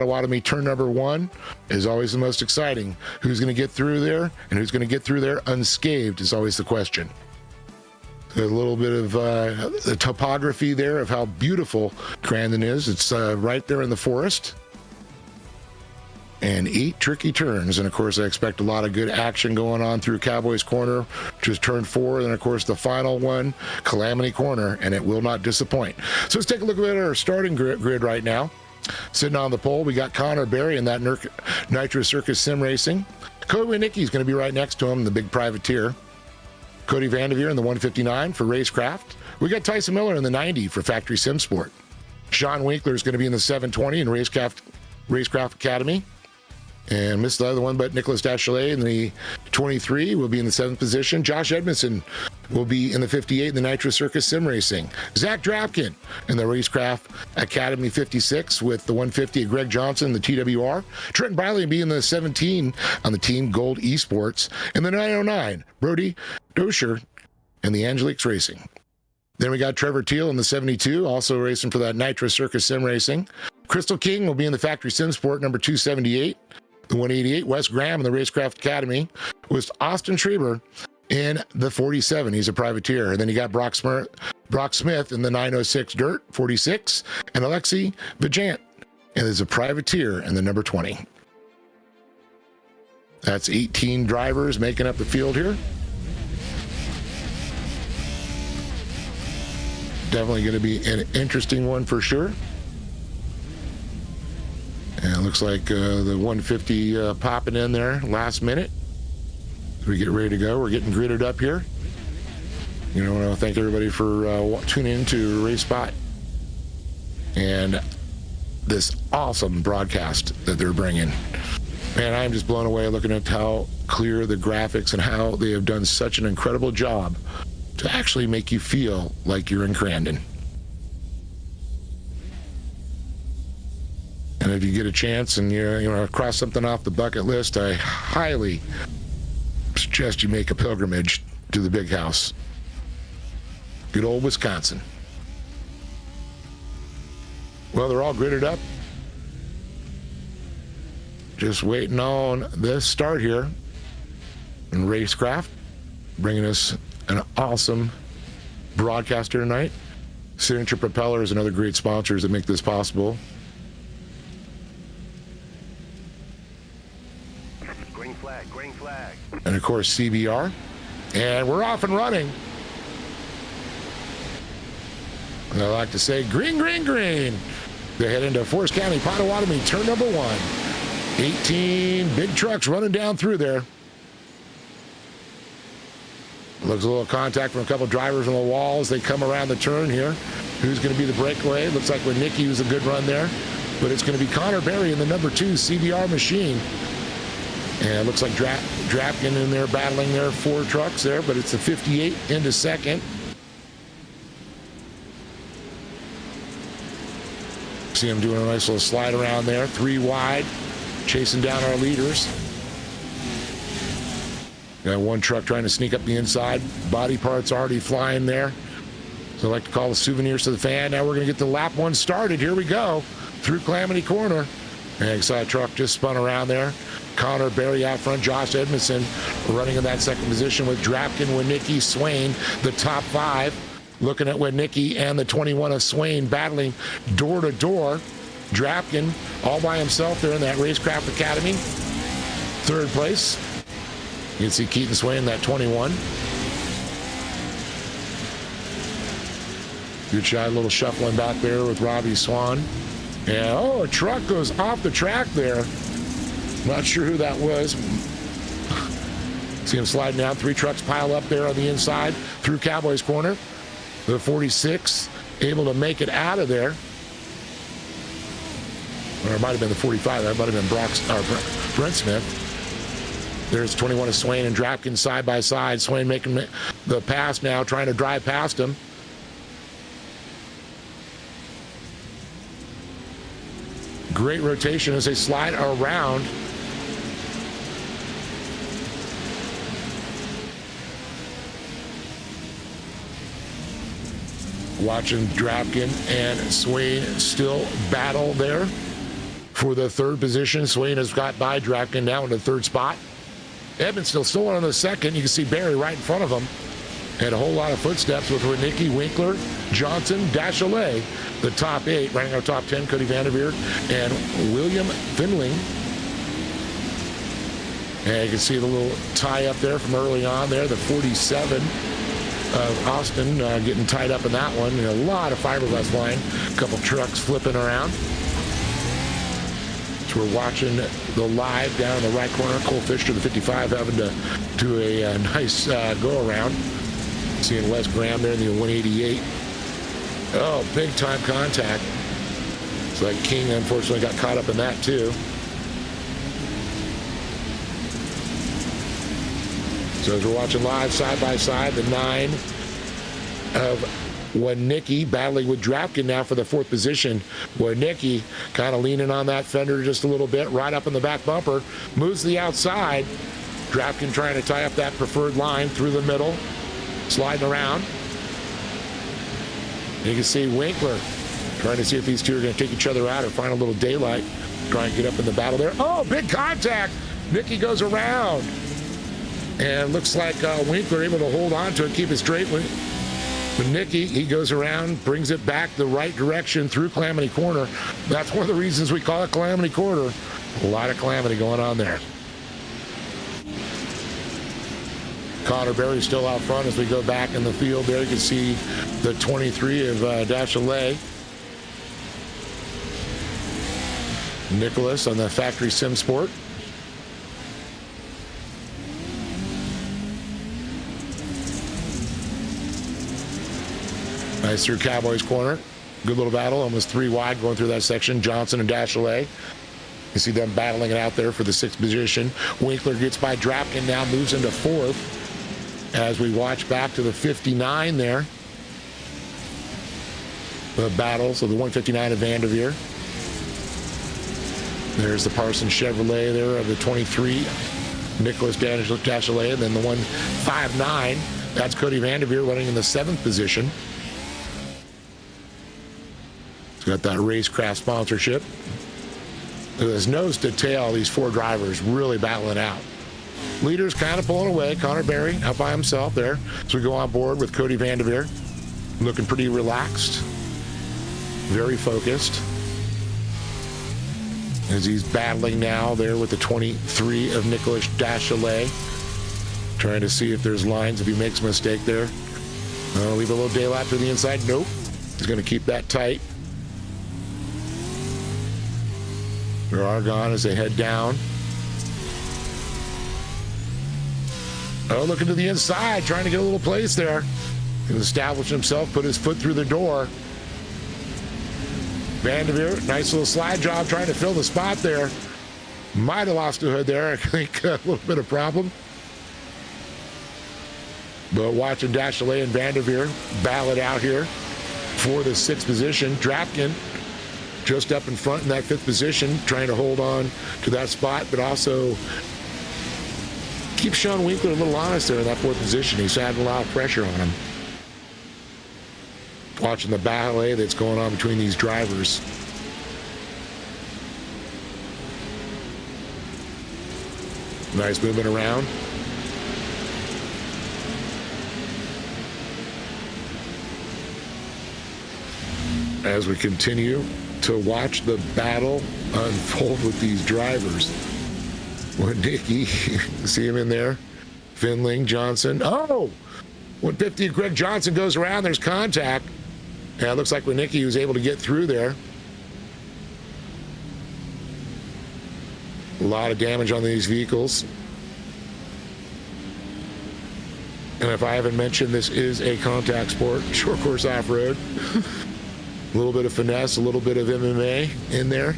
Potawatomi turn number 1 is always the most exciting. Who's going to get through there, and who's going to get through there unscathed is always the question. A little bit of the topography there of how beautiful Crandon is. It's right there in the forest. And 8 tricky turns. And of course, I expect a lot of good action going on through Cowboys Corner, which is turn 4. And then, of course, the final one, Calamity Corner, and it will not disappoint. So let's take a look at our starting grid right now. Sitting on the pole, we got Connor Berry in that Nitro Circus Sim Racing. Cody Winnicki is going to be right next to him, the big privateer. Cody Vanderveer in the 159 for Racecraft. We got Tyson Miller in the 90 for Factory Sim Sport. Sean Winkler is going to be in the 720 in Racecraft Academy. And missed the other one, but Nicholas Dachelet in the 23 will be in the 7th position. Josh Edmondson will be in the 58 in the Nitro Circus Sim Racing. Zach Drapkin in the Racecraft Academy 56 with the 150 of Greg Johnson, the TWR. Trenton Briley will be in the 17 on the Team Gold Esports. And the 909, Brody Dosher in the Angeliques Racing. Then we got Trevor Teal in the 72, also racing for that Nitro Circus Sim Racing. Crystal King will be in the Factory Sim Sport number 278. The 188, Wes Graham in the Racecraft Academy, with Austin Schreiber in the 47. He's a privateer. And then you got Brock Smith in the 906 Dirt 46, and Alexi Vijant, and there's a privateer in the number 20. That's 18 drivers making up the field here. Definitely going to be an interesting one for sure. And it looks like the 150 popping in there last minute. We get ready to go. We're getting gridded up here. You know, I want to thank everybody for tuning in to Race Spot and this awesome broadcast that they're bringing. Man, I'm just blown away looking at how clear the graphics and how they have done such an incredible job to actually make you feel like you're in Crandon. And if you get a chance and you know cross something off the bucket list, I highly suggest you make a pilgrimage to the big house. Good old Wisconsin. Well, they're all gridded up. Just waiting on this start here. And Racecraft bringing us an awesome broadcast here tonight. Signature Propellers and other great sponsors that make this possible. Green flag. And of course, CBR. And we're off and running. And I like to say, green, green, green. They head into Forest County, Potawatomi, turn number 1. 18 big trucks running down through there. Looks a little contact from a couple drivers on the wall as they come around the turn here. Who's going to be the breakaway? Looks like Winnicki was a good run there. But it's going to be Connor Berry in the number 2 CBR machine. And it looks like Drapkin in there battling their 4 trucks there, but it's the 58 into second. See him doing a nice little slide around there, 3 wide, chasing down our leaders. Got 1 truck trying to sneak up the inside. Body parts already flying there. So I like to call the souvenirs to the fan. Now we're going to get the lap 1 started. Here we go through Calamity Corner. And I saw a truck just spun around there. Connor Berry out front, Josh Edmondson running in that 2nd position with Drapkin, Winnicki, Swain, the top 5. Looking at Winnicki and the 21 of Swain battling door to door. Drapkin all by himself there in that Racecraft Academy. 3rd place. You can see Keaton Swain, that 21. Good shot, a little shuffling back there with Robbie Swan. And a truck goes off the track there. Not sure who that was. See him sliding down. 3 trucks pile up there on the inside through Cowboys Corner. The 46 able to make it out of there. Or it might have been the 45. That might have been Brent Smith. There's 21 of Swain and Drapkin side by side. Swain making the pass now, trying to drive past him. Great rotation as they slide around. Watching Drapkin and Swain still battle there for the third position. Swain has got by Drafkin now in the third spot. Edmonds still on the second. You can see Barry right in front of him. And a whole lot of footsteps with Wernicke, Winkler, Johnson, Dachelet, the top 8. Running our top 10, Cody Vanderveer and William Finling. And you can see the little tie up there from early on there, the 47 of Austin getting tied up in that one. And a lot of fiberglass line, a couple trucks flipping around. So we're watching the live down in the right corner. Cole Fisher, the 55, having to do a nice go-around. Seeing Wes Graham there in the 188. Oh, big time contact. It's like King unfortunately got caught up in that too. So as we're watching live side by side, the 9 of Wernicke battling with Drafkin now for the 4th position. Wernicke kind of leaning on that fender just a little bit, right up in the back bumper, moves to the outside. Drafkin trying to tie up that preferred line through the middle, sliding around. You can see Winkler trying to see if these two are going to take each other out or find a little daylight, try and get up in the battle there. Oh, big contact. Nicky goes around. And looks like Winkler able to hold on to it, keep it straight. With Nicky, he goes around, brings it back the right direction through Calamity Corner. That's one of the reasons we call it Calamity Corner. A lot of calamity going on there. Connor Berry still out front as we go back in the field there. You can see the 23 of Dachelet. Nicholas on the Factory Sim Sport. Nice through Cowboys corner. Good little battle, almost 3 wide going through that section. Johnson and Dachelet. You see them battling it out there for the 6th position. Winkler gets by Drafkin now, moves into 4th. As we watch back to the 59 there. The battle, so the 159 of Vanderveer. There's the Parsons Chevrolet there of the 23. Nicholas Dachelet, and then the 159. That's Cody Vanderveer running in the 7th position. He's got that Racecraft sponsorship. There's nose to tail, these 4 drivers really battling out. Leaders kind of pulling away. Connor Berry out by himself there. So we go on board with Cody Vanderveer. Looking pretty relaxed. Very focused. As he's battling now there with the 23 of Nicholas Dachelet. Trying to see if there's lines if he makes a mistake there. Leave a little daylight to the inside. Nope. He's going to keep that tight. They're Argonne as they head down. Oh, looking to the inside, trying to get a little place there. He'll establish himself, put his foot through the door. Vanderveer, nice little slide job, trying to fill the spot there. Might have lost a hood there. I think a little bit of problem. But watching Dachelet and Vanderveer battle it out here for the 6th position. Drafkin just up in front in that 5th position, trying to hold on to that spot, but also keep Sean Winkler a little honest there in that 4th position. He's had a lot of pressure on him. Watching the ballet that's going on between these drivers. Nice movement around. As we continue to watch the battle unfold with these drivers. Nicky, see him in there. Finling, Johnson. Oh! 150, Greg Johnson goes around. There's contact. Yeah, it looks like Nicky was able to get through there. A lot of damage on these vehicles. And if I haven't mentioned, this is a contact sport, short course off-road. A little bit of finesse, a little bit of MMA in there.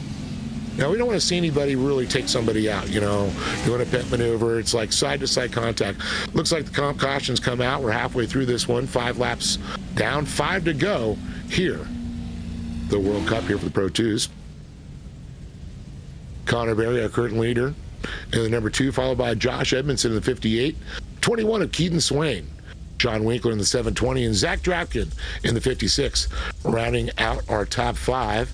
Now, we don't want to see anybody really take somebody out, you know, doing a pit maneuver. It's like side-to-side contact. Looks like the comp cautions come out. We're halfway through this one. 5 laps down, 5 to go here. The World Cup here for the Pro 2s. Connor Berry, our current leader, in the number 2, followed by Josh Edmondson in the 58. 21 of Keaton Swain. John Winkler in the 720, and Zach Drafkin in the 56, rounding out our top 5.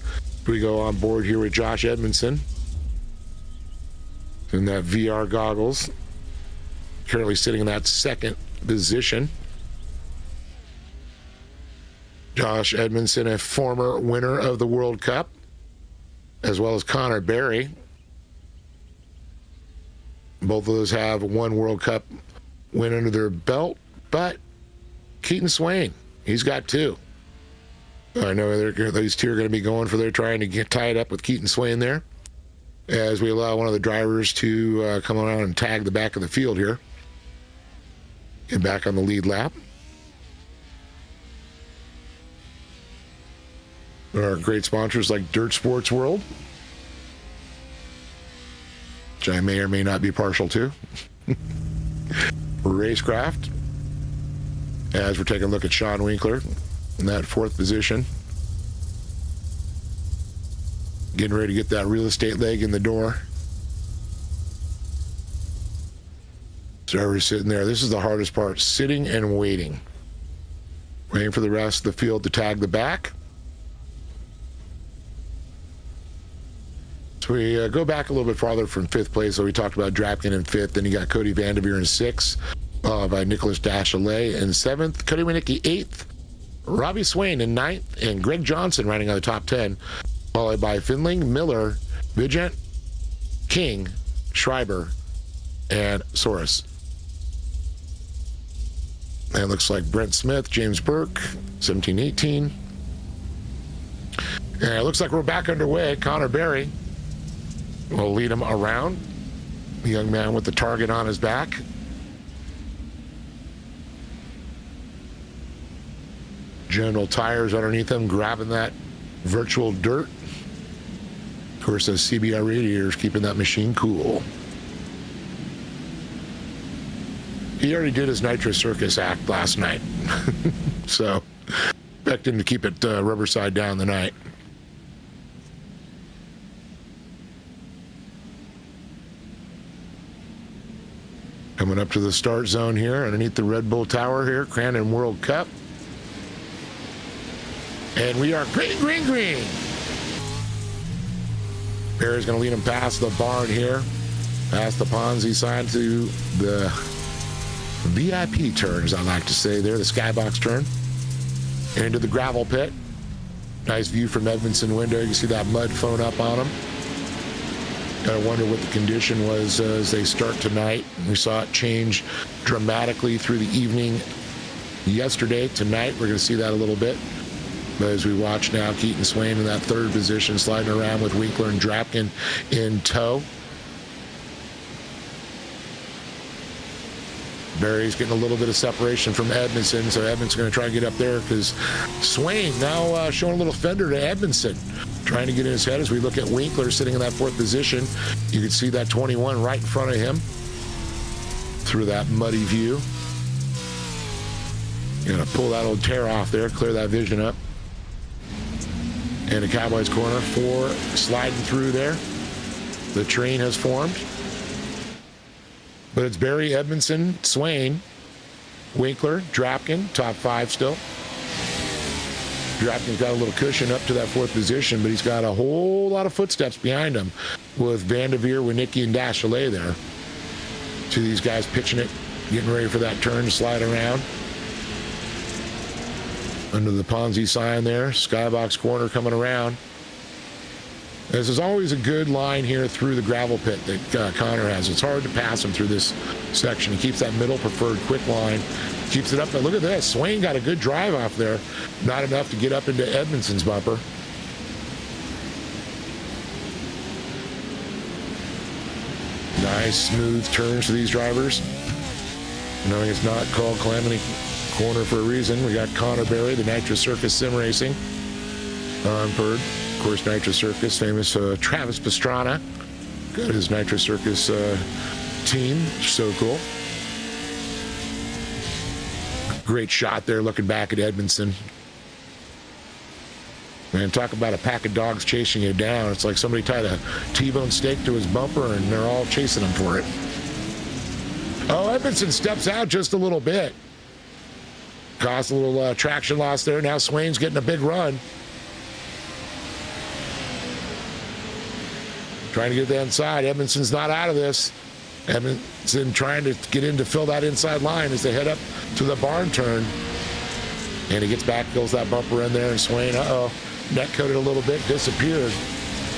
We go on board here with Josh Edmondson in that VR goggles, currently sitting in that second position. Josh Edmondson, a former winner of the World Cup, as well as Connor Berry. Both of those have one World Cup win under their belt, but Keaton Swain, he's got two. I know these two are going to be going for their trying to get tied up with Keaton Swain there, as we allow one of the drivers to come around and tag the back of the field here. Get back on the lead lap. Our great sponsors like Dirt Sports World, which I may or may not be partial to. Racecraft, as we're taking a look at Sean Winkler in that fourth position. Getting ready to get that real estate leg in the door. Driver's sitting there. This is the hardest part, sitting and waiting. Waiting for the rest of the field to tag the back. So we go back a little bit farther from fifth place. So we talked about Drapkin in fifth. Then you got Cody Vanderveer in sixth, by Nicholas Dashalet in seventh. Cody Winicki eighth. Robbie Swain in ninth. And Greg Johnson riding on the top 10. Followed by Finling, Miller, Vigent, King, Schreiber, and Soros. And it looks like Brent Smith, James Burke, 17-18. And it looks like we're back underway. Connor Berry will lead him around. The young man with the target on his back. General Tires underneath him, grabbing that virtual dirt. Of course, those CBR radiators keeping that machine cool. He already did his Nitro Circus act last night. So, expect him to keep it rubber side down the night. Coming up to the start zone here, underneath the Red Bull Tower here, Crandon World Cup. And we are green, green, green. Barry's going to lead him past the barn here, past the Ponzi sign to the VIP turn, as I like to say there, the skybox turn, into the gravel pit. Nice view from Edmondson window. You can see that mud phone up on him. Gotta wonder what the condition was as they start tonight. We saw it change dramatically through the evening yesterday. Tonight, we're going to see that a little bit. But as we watch now, Keaton Swain in that third position, sliding around with Winkler and Drapkin in tow. Barry's getting a little bit of separation from Edmondson, so Edmondson's going to try to get up there because Swain now showing a little fender to Edmondson, trying to get in his head as we look at Winkler sitting in that fourth position. You can see that 21 right in front of him through that muddy view. You're going to pull that old tear off there, clear that vision up. And the Cowboys corner, 4 sliding through there. The train has formed. But it's Barry, Edmondson, Swain, Winkler, Drapkin, top 5 still. Drapkin's got a little cushion up to that fourth position, but he's got a whole lot of footsteps behind him with Vanderveer, Winicki, and Dashalet there. See these guys pitching it, getting ready for that turn to slide around. Under the Ponzi sign there, skybox corner coming around. This is always a good line here through the gravel pit that Connor has. It's hard to pass him through this section. He keeps that middle preferred quick line, keeps it up. But look at this. Swain got a good drive off there. Not enough to get up into Edmondson's bumper. Nice smooth turns for these drivers. Knowing it's not called Calamity Corner for a reason. We got Connor Berry, the Nitro Circus Sim Racing on Bird. Of course, Nitro Circus, famous Travis Pastrana. Got his Nitro Circus team. So cool. Great shot there looking back at Edmondson. Man, talk about a pack of dogs chasing you down. It's like somebody tied a T-bone steak to his bumper and they're all chasing him for it. Oh, Edmondson steps out just a little bit. Caused a little traction loss there. Now Swain's getting a big run. trying to get the inside. Edmondson's not out of this. Edmondson trying to get in to fill that inside line as they head up to the barn turn. And he gets back, fills that bumper in there, and Swain, net coated a little bit, disappeared.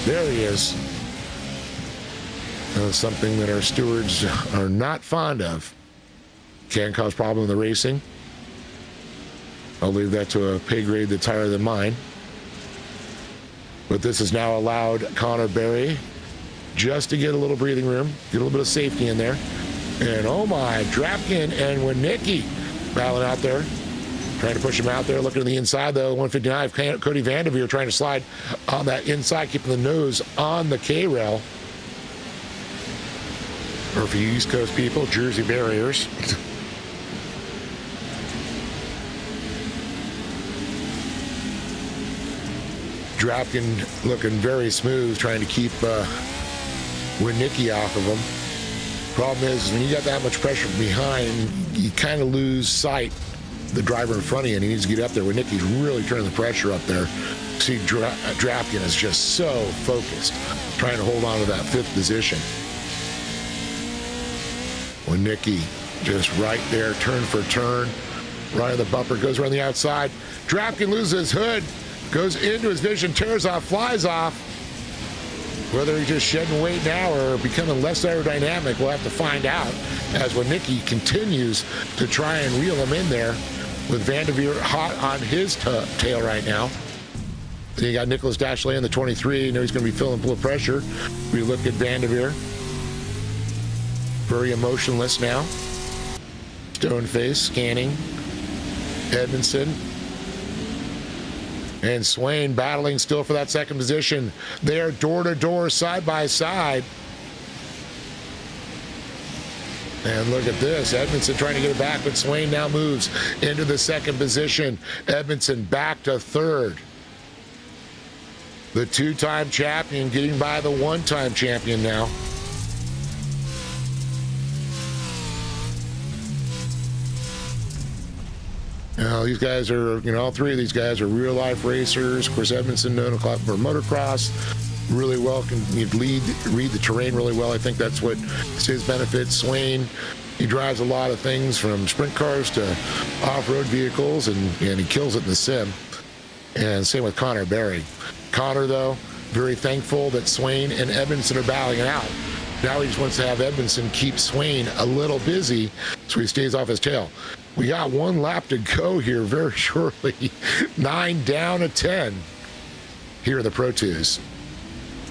There he is. Something that our stewards are not fond of. Can cause problem in the racing. I'll leave that to a pay grade that's higher than mine. But this has now allowed Connor Berry just to get a little breathing room, get a little bit of safety in there. And oh my, Drapkin and Winnicki battling out there, trying to push him out there. Looking to the inside though, 159, Cody Vanderveer trying to slide on that inside, keeping the nose on the K-rail. Or for you East Coast people, Jersey barriers. Drapkin looking very smooth, trying to keep Winnicki off of him. Problem is, when you got that much pressure from behind, you kind of lose sight of the driver in front of you, and he needs to get up there. Winnicki's really turning the pressure up there. See, Drapkin is just so focused, trying to hold on to that fifth position. Winnicki just right there, turn for turn. Right on the bumper, goes around the outside. Drapkin loses his hood, goes into his vision, tears off, flies off. Whether he's just shedding weight now or becoming less aerodynamic, we'll have to find out as Winnicki continues to try and reel him in there with Vanderveer hot on his tail right now. Then you got Nicholas Dashley in the 23. You know he's going to be feeling full of pressure. We look at Vanderveer. Very emotionless now. Stone face, scanning. Edmondson. And Swain battling still for that second position. They are door to door, side by side. And look at this. Edmondson trying to get it back, but Swain now moves into the second position. Edmondson back to third. The two-time champion getting by the one-time champion now. Now, these guys are, all three of these guys are real-life racers. Of course, Edmondson known for motocross really well, can read the terrain really well. I think that's what is his benefit. Swain, he drives a lot of things from sprint cars to off-road vehicles, and he kills it in the sim. And same with Connor Berry. Connor, though, very thankful that Swain and Edmondson are battling it out. Now he just wants to have Edmondson keep Swain a little busy so he stays off his tail. We got one lap to go here very shortly. 9 down to 10 here in the Pro 2s.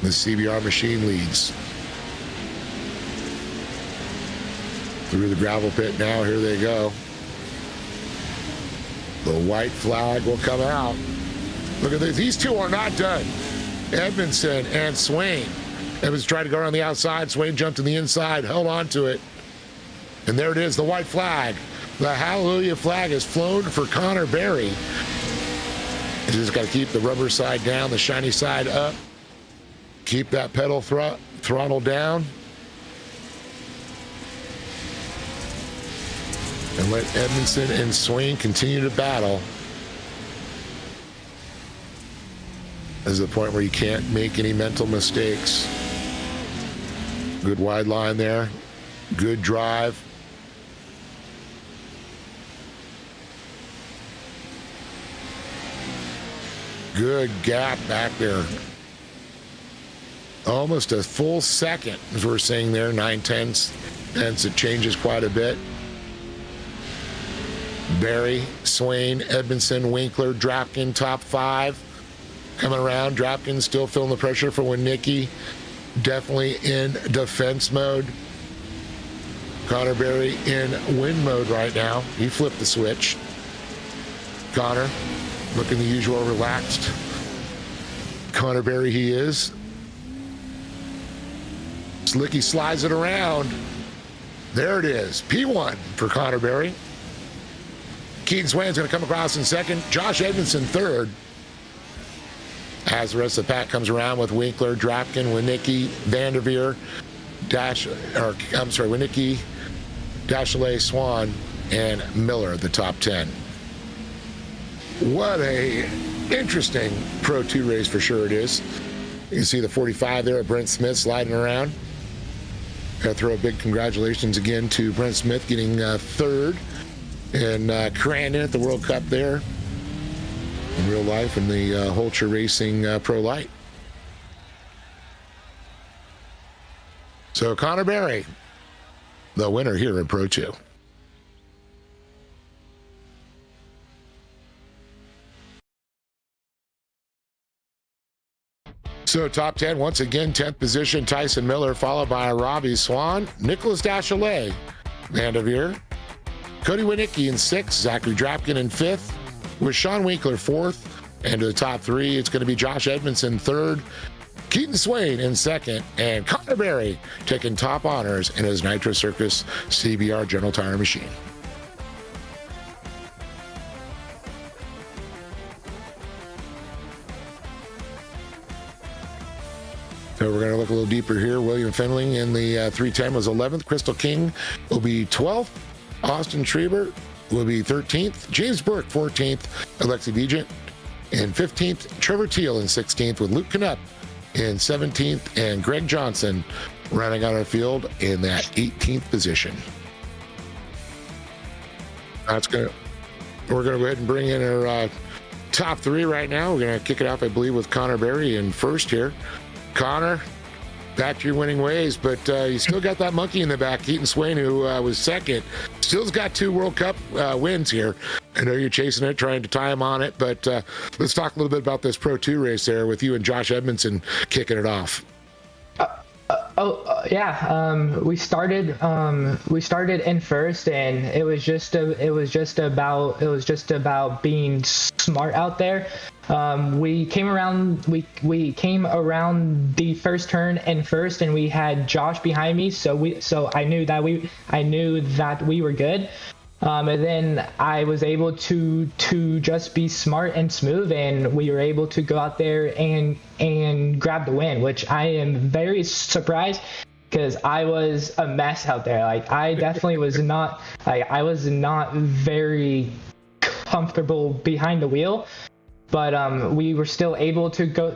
The CBR machine leads. Through the gravel pit now, here they go. The white flag will come out. Look at this, these two are not done. Edmondson and Swain. Evans tried to go around the outside. Swain jumped to the inside, held on to it. And there it is, the white flag. The hallelujah flag is flown for Connor Berry. You just got to keep the rubber side down, the shiny side up. Keep that pedal throttle down. And let Edmondson and Swain continue to battle. This is the point where you can't make any mental mistakes. Good wide line there. Good drive. Good gap back there. Almost a full second, as we're seeing there, 9/10. Hence it changes quite a bit. Berry, Swain, Edmondson, Winkler, Drapkin, top 5. Coming around, Drapkin still feeling the pressure for Winnicki. Definitely in defense mode. Connor Berry in win mode right now. He flipped the switch. Connor looking the usual relaxed Connor Berry he is. Slicky slides it around. There it is. P1 for Connor Berry. Keaton Swain's going to come across in second. Josh Edmondson third. As the rest of the pack comes around with Winkler, Drapkin, Winnicki, Vanderveer, Winnicki, Dashley, Swan, and Miller, the top 10. What a interesting Pro 2 race for sure it is. You can see the 45 there at Brent Smith sliding around. Got to throw a big congratulations again to Brent Smith getting third, and Crandon at the World Cup there in real life in the Holcher Racing Pro Light. So Connor Berry, the winner here in Pro 2. So top 10, once again, 10th position, Tyson Miller, followed by Robbie Swan, Nicholas Dachelet, Vanderveer, Cody Winicki in 6th, Zachary Drapkin in 5th, with Sean Winkler 4th, and to the top 3, it's going to be Josh Edmondson 3rd, Keaton Swain in 2nd, and Connor Berry taking top honors in his Nitro Circus CBR General Tire machine. So we're going to look a little deeper here. William Findling in the 310 was 11th. Crystal King will be 12th. Austin Schreiber will be 13th. James Burke, 14th. Alexi Vigent in 15th. Trevor Teal in 16th, with Luke Knupp in 17th. And Greg Johnson running on our field in that 18th position. We're going to go ahead and bring in our top 3 right now. We're going to kick it off, I believe, with Connor Berry in first here. Connor, back to your winning ways, but you still got that monkey in the back, Keaton Swain, who was 2nd. Still's got 2 World Cup wins here. I know you're chasing it, trying to tie him on it, but let's talk a little bit about this Pro 2 race there with you and Josh Edmondson kicking it off. We started in first, and it was just about being smart out there. We came around the first turn in first, and we had Josh behind me, so I knew that we were good. And then I was able to just be smart and smooth, and we were able to go out there and grab the win, which I am very surprised, because I was a mess out there. Like, I definitely was not very comfortable behind the wheel, but we were still able to go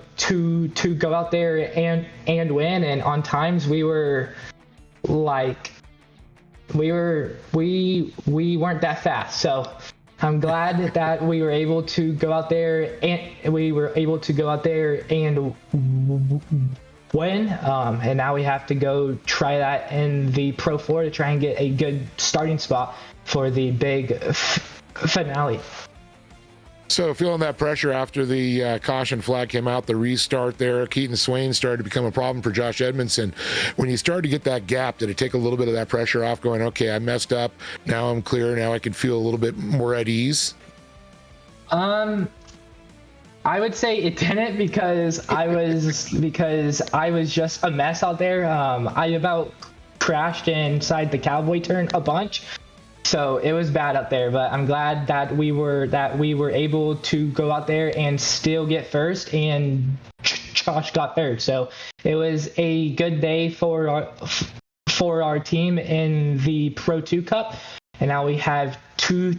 out there and win. And on times we weren't that fast, so I'm glad that we were able to go out there and win. And now we have to go try that in the Pro 4 to try and get a good starting spot for the big finale. So feeling that pressure after the caution flag came out, the restart there, Keaton Swain started to become a problem for Josh Edmondson. When you started to get that gap, did it take a little bit of that pressure off, going, okay, I messed up, now I'm clear, now I can feel a little bit more at ease? I would say it didn't, because I was just a mess out there. I about crashed inside the cowboy turn a bunch. So it was bad out there, but I'm glad that we were able to go out there and still get first, and Josh got third. So it was a good day for our team in the Pro 2 Cup, and now we have two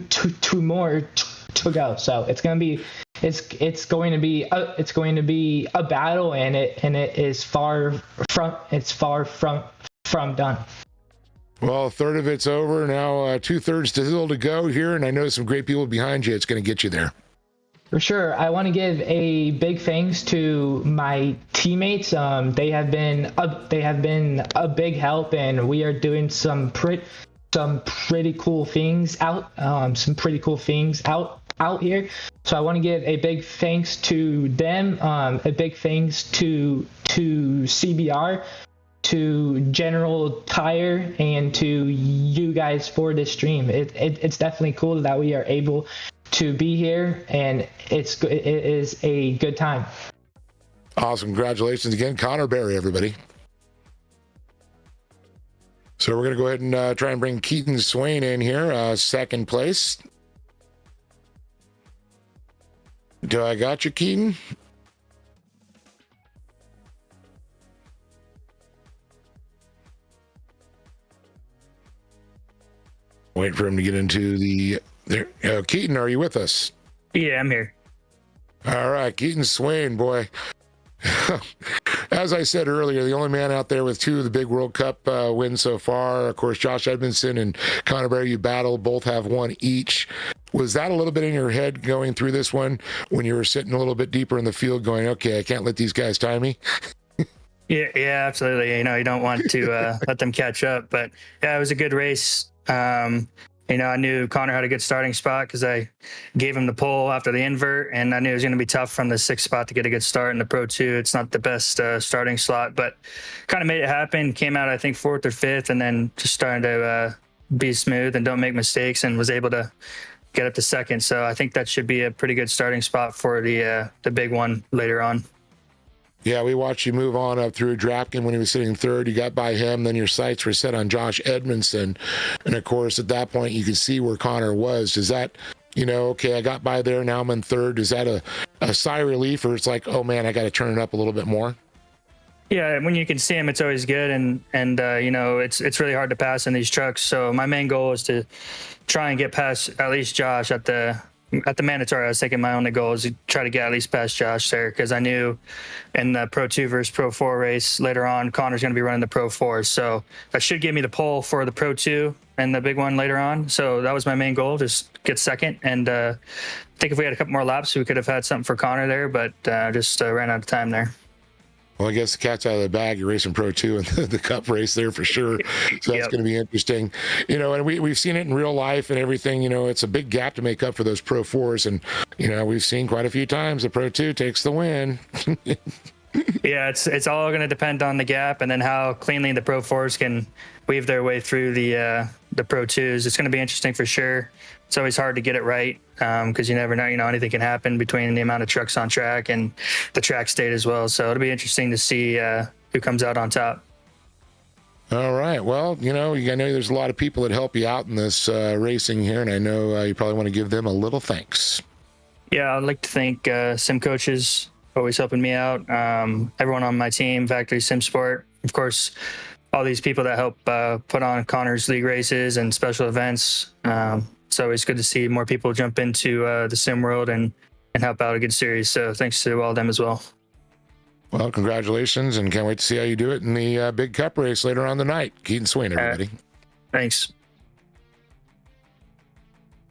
more to go. So it's going to be a battle, and it is far from done. Well, a third of it's over now. 2/3 still to go here, and I know some great people behind you. It's going to get you there. For sure. I want to give a big thanks to my teammates. They have been a big help, and we are doing some pretty cool things out here. So I want to give a big thanks to them. A big thanks to CBR, to General Tire, and to you guys for this stream. It's definitely cool that we are able to be here, and it is a good time. Awesome. Congratulations again, Connor Berry, everybody. So we're going to go ahead and try and bring Keaton Swain in here, second place. Do I got you, Keaton? Wait for him to get into the there. Keaton, are you with us? Yeah, I'm here. All right, Keaton Swain, boy. as I said earlier, the only man out there with 2 of the big World Cup wins so far. Of course, Josh Edmondson and Connor Berry, you battled, both have 1 each. Was that a little bit in your head going through this one when you were sitting a little bit deeper in the field going, okay, I can't let these guys tie me? Yeah, absolutely. You don't want to let them catch up, but yeah, it was a good race. I knew Connor had a good starting spot because I gave him the pole after the invert, and I knew it was going to be tough from the 6th spot to get a good start in the Pro 2. It's not the best starting slot, but kind of made it happen. Came out, I think, 4th or 5th, and then just started to be smooth and don't make mistakes, and was able to get up to 2nd. So I think that should be a pretty good starting spot for the big one later on. Yeah, we watched you move on up through Drapkin when he was sitting 3rd. You got by him, then your sights were set on Josh Edmondson. And of course, at that point, you could see where Connor was. Does that, okay, I got by there, now I'm in 3rd. Is that a sigh of relief, or it's like, oh man, I got to turn it up a little bit more? Yeah, when you can see him, it's always good, and it's really hard to pass in these trucks. So my main goal is to try and get past at least Josh at the mandatory. I was thinking my only goal is to try to get at least past Josh there, because I knew in the Pro 2 versus Pro 4 race later on, Connor's going to be running the Pro 4. So that should give me the pole for the Pro 2 and the big one later on. So that was my main goal, just get 2nd. And I think if we had a couple more laps, we could have had something for Connor there, but just ran out of time there. Well, I guess the cat's out of the bag. You're racing Pro 2 and the Cup race there for sure. So that's going to be interesting. And we've seen it in real life and everything. It's a big gap to make up for those Pro 4s. And, we've seen quite a few times the Pro 2 takes the win. Yeah, it's all going to depend on the gap and then how cleanly the Pro 4s can weave their way through the Pro 2s. It's going to be interesting for sure. It's always hard to get it right because you never know. Anything can happen between the amount of trucks on track and the track state as well. So it'll be interesting to see who comes out on top. All right. Well, I know there's a lot of people that help you out in this racing here, and I know you probably want to give them a little thanks. Yeah, I'd like to thank Sim Coaches, always helping me out. Everyone on my team, Factory Sim Sport, of course, all these people that help put on Connor's League races and special events. It's always good to see more people jump into the sim world and help out a good series. So thanks to all of them as well. Well, congratulations, and can't wait to see how you do it in the big Cup race later on the night. Keaton Swain, everybody. Thanks.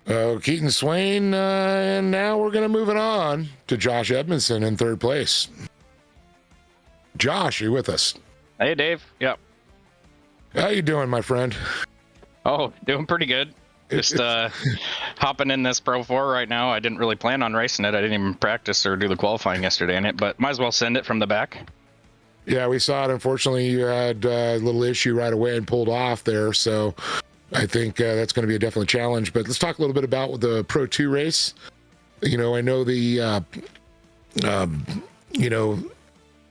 Keaton Swain, and now we're going to move it on to Josh Edmondson in 3rd place. Josh, are you with us? Hey, Dave. Yep. How you doing, my friend? Oh, doing pretty good. Just hopping in this Pro 4 right now. I didn't really plan on racing it. I didn't even practice or do the qualifying yesterday in it, but might as well send it from the back. Yeah, we saw it. Unfortunately, you had a little issue right away and pulled off there, so I think that's going to be a definite challenge. But let's talk a little bit about the Pro 2 race. I know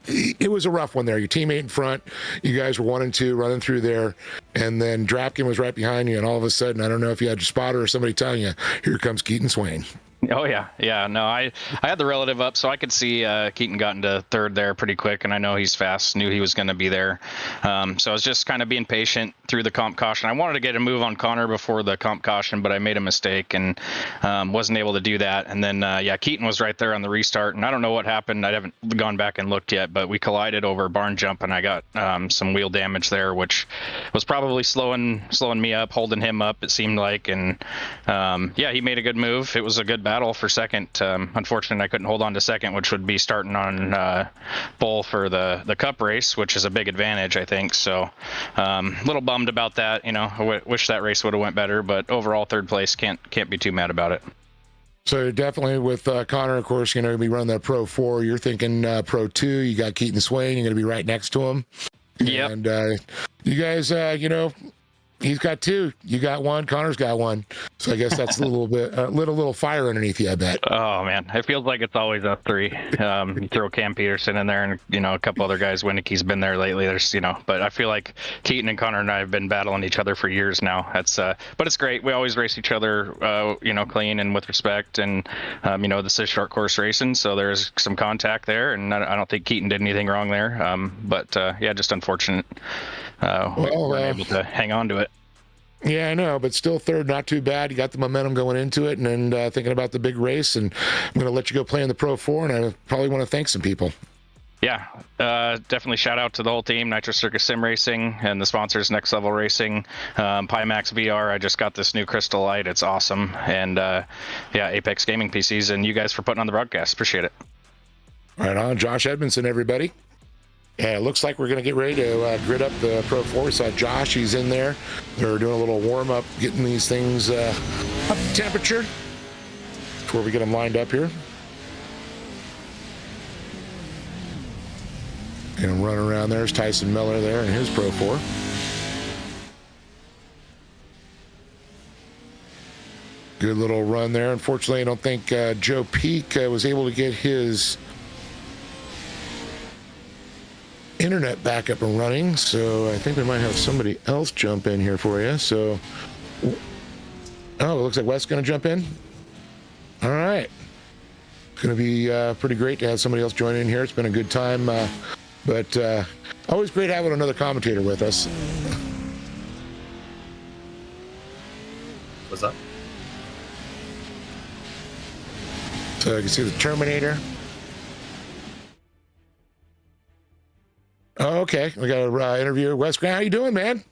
it was a rough one there. Your teammate in front, you guys were 1 and 2 running through there, and then Drapkin was right behind you, and all of a sudden, I don't know if you had your spotter or somebody telling you, here comes Keaton Swain. Oh yeah. No, I had the relative up, so I could see Keaton got into 3rd there pretty quick, and I know he's fast. Knew he was going to be there, so I was just kind of being patient through the comp caution. I wanted to get a move on Connor before the comp caution, but I made a mistake and wasn't able to do that. And then Keaton was right there on the restart, and I don't know what happened. I haven't gone back and looked yet, but we collided over a barn jump, and I got some wheel damage there, which was probably slowing me up, holding him up. It seemed like, and he made a good move. It was a good battle for 2nd. Unfortunately, I couldn't hold on to 2nd, which would be starting on pole for the Cup race, which is a big advantage, I think. So a little bummed about that. I wish that race would have went better, but overall 3rd place, can't be too mad about it. So definitely with Connor, of course, you're going to be running that Pro 4. You're thinking Pro 2. You got Keaton Swain. You're going to be right next to him. Yep. And you guys, he's got 2. You got 1. Connor's got 1. So I guess that's a little bit, little fire underneath you, I bet. Oh man, it feels like it's always up 3. You throw Cam Peterson in there, and a couple other guys. Winnicke's been there lately. There's but I feel like Keaton and Connor and I have been battling each other for years now. That's but it's great. We always race each other, clean and with respect, and this is short course racing, so there's some contact there, and I don't think Keaton did anything wrong there. But just unfortunate. We weren't able to hang on to it. Yeah, I know, but still 3rd, not too bad. You got the momentum going into it, and thinking about the big race, and I'm going to let you go play in the Pro 4, and I probably want to thank some people. Yeah, definitely shout out to the whole team, Nitro Circus Sim Racing, and the sponsors, Next Level Racing, Pimax VR. I just got this new Crystal Light. It's awesome. And Apex Gaming PCs, and you guys for putting on the broadcast. Appreciate it. Right on. Josh Edmondson, everybody. Yeah, it looks like we're going to get ready to grid up the Pro 4. We saw Josh, he's in there. They're doing a little warm-up, getting these things up to temperature before we get them lined up here. And running around there's Tyson Miller there in his Pro 4. Good little run there. Unfortunately, I don't think Joe Peak was able to get his internet back up and running, so I think we might have somebody else jump in here for you. So, oh, it looks like Wes going to jump in. All right. It's going to be pretty great to have somebody else join in here. It's been a good time. But always great having another commentator with us. What's up? So you can see the Terminator. Oh, okay, we got an interview. Wes Grant, how you doing, man?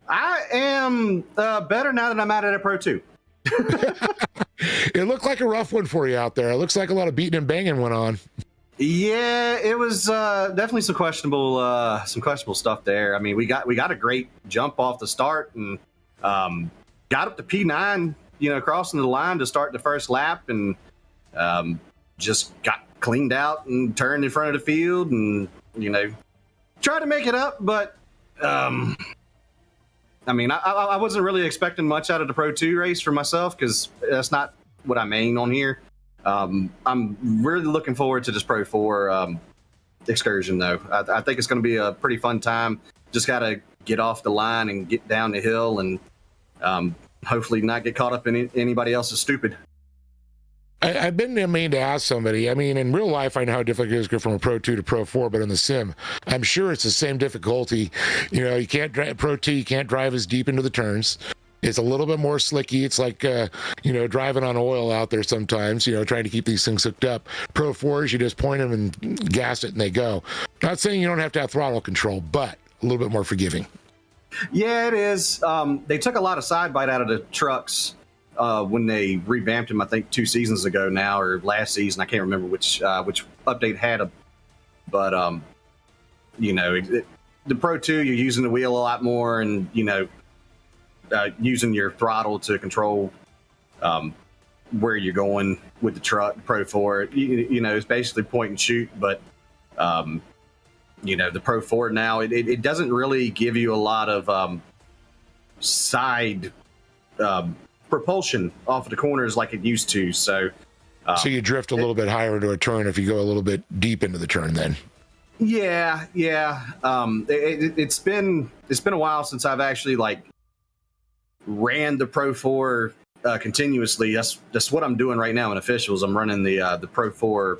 I am better now that I'm out at a Pro 2. It looked like a rough one for you out there. It looks like a lot of beating and banging went on. Yeah, it was definitely some questionable stuff there. I mean, we got a great jump off the start and got up to P9, crossing the line to start the first lap, and just got cleaned out and turned in front of the field, and tried to make it up, but I mean, I wasn't really expecting much out of the Pro 2 race for myself because that's not what I'm aiming on here. I'm really looking forward to this Pro 4 excursion, though. I think it's going to be a pretty fun time. Just got to get off the line and get down the hill and hopefully not get caught up in anybody else's stupid. I've been meaning to ask somebody. I mean, in real life, I know how difficult it is to go from a Pro 2 to Pro 4, but in the sim, I'm sure it's the same difficulty. You can't drive Pro 2, you can't drive as deep into the turns. It's a little bit more slicky. It's like, driving on oil out there sometimes, trying to keep these things hooked up. Pro 4s, you just point them and gas it and they go. Not saying you don't have to have throttle control, but a little bit more forgiving. Yeah, it is. They took a lot of side bite out of the trucks when they revamped them, I think 2 seasons ago now, or last season. I can't remember which update had them. But, the Pro 2, you're using the wheel a lot more and, using your throttle to control where you're going with the truck. Pro 4, it's basically point and shoot, but the Pro 4 now, it doesn't really give you a lot of side propulsion off of the corners like it used to. So you drift a little bit higher into a turn if you go a little bit deep into the turn then. Yeah. It's been a while since I've actually ran the Pro 4 continuously. That's what I'm doing right now in officials. I'm running the Pro 4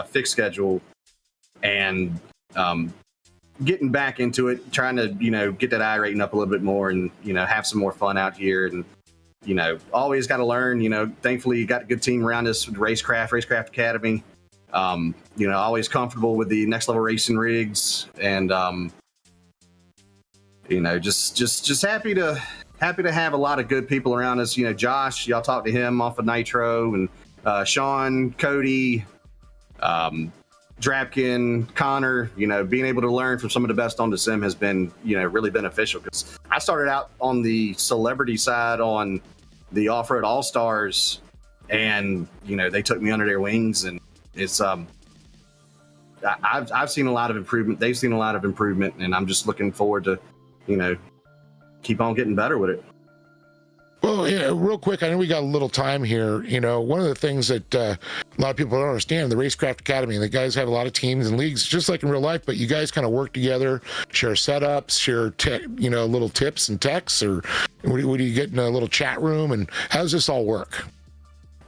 fixed schedule and getting back into it, trying to get that iRating up a little bit more and have some more fun out here, and always got to learn. Thankfully you got a good team around us with Racecraft Academy. Always comfortable with the Next Level Racing rigs, and just happy to have a lot of good people around us. Josh, y'all talked to him off of Nitro, and Sean, Cody, Drapkin, Connor. Being able to learn from some of the best on the sim has been really beneficial, because I started out on the celebrity side on the Off-Road All-Stars, and they took me under their wings, and it's I've seen a lot of improvement. They've seen a lot of improvement, and I'm just looking forward to keep on getting better with it. Well, yeah, real quick, I know we got a little time here. One of the things that a lot of people don't understand, the Racecraft Academy, the guys have a lot of teams and leagues, just like in real life, but you guys kind of work together, share setups, share little tips and texts, or what do you get in a little chat room, and how does this all work?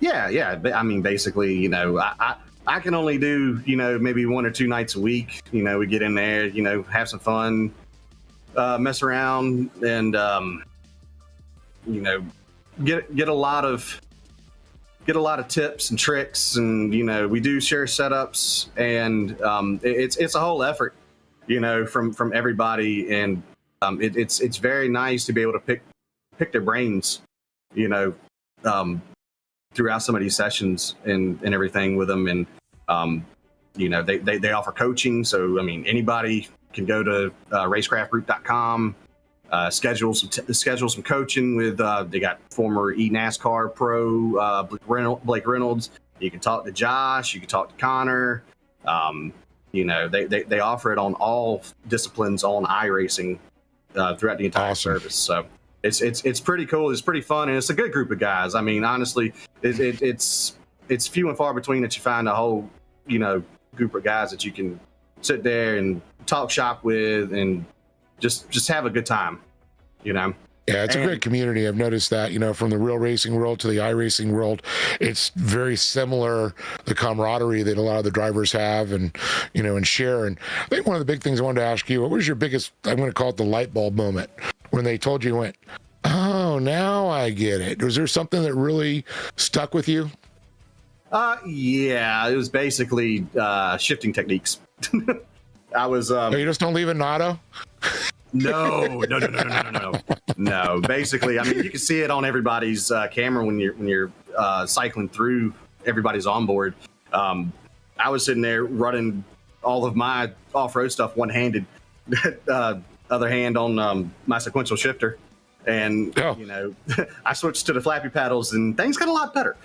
Yeah. I mean, basically, I can only do, maybe 1 or 2 nights a week. We get in there, have some fun, mess around, and, get a lot of get a lot of tips and tricks, and we do share setups, and it's a whole effort, from everybody, and it's very nice to be able to pick their brains, throughout some of these sessions and everything with them, and they offer coaching, so anybody can go to racecraftgroup.com. Schedule some coaching with they got former NASCAR pro Blake Reynolds. You can talk to Josh. You can talk to Connor. They offer it on all disciplines on iRacing throughout the entire service. So it's pretty cool. It's pretty fun, and it's a good group of guys. Honestly, it's few and far between that you find a whole group of guys that you can sit there and talk shop with and just have a good time, Yeah, it's a great community. I've noticed that, from the real racing world to the iRacing world, it's very similar, the camaraderie that a lot of the drivers have and share. And I think one of the big things I wanted to ask you, what was your biggest, I'm going to call it the light bulb moment, when they told you, went, oh, now I get it. Was there something that really stuck with you? Yeah, it was basically shifting techniques. I was. You just don't leave it in auto? No. Basically, you can see it on everybody's camera when you're cycling through everybody's onboard. I was sitting there running all of my off-road stuff one-handed, other hand on my sequential shifter. And, I switched to the flappy paddles and things got a lot better.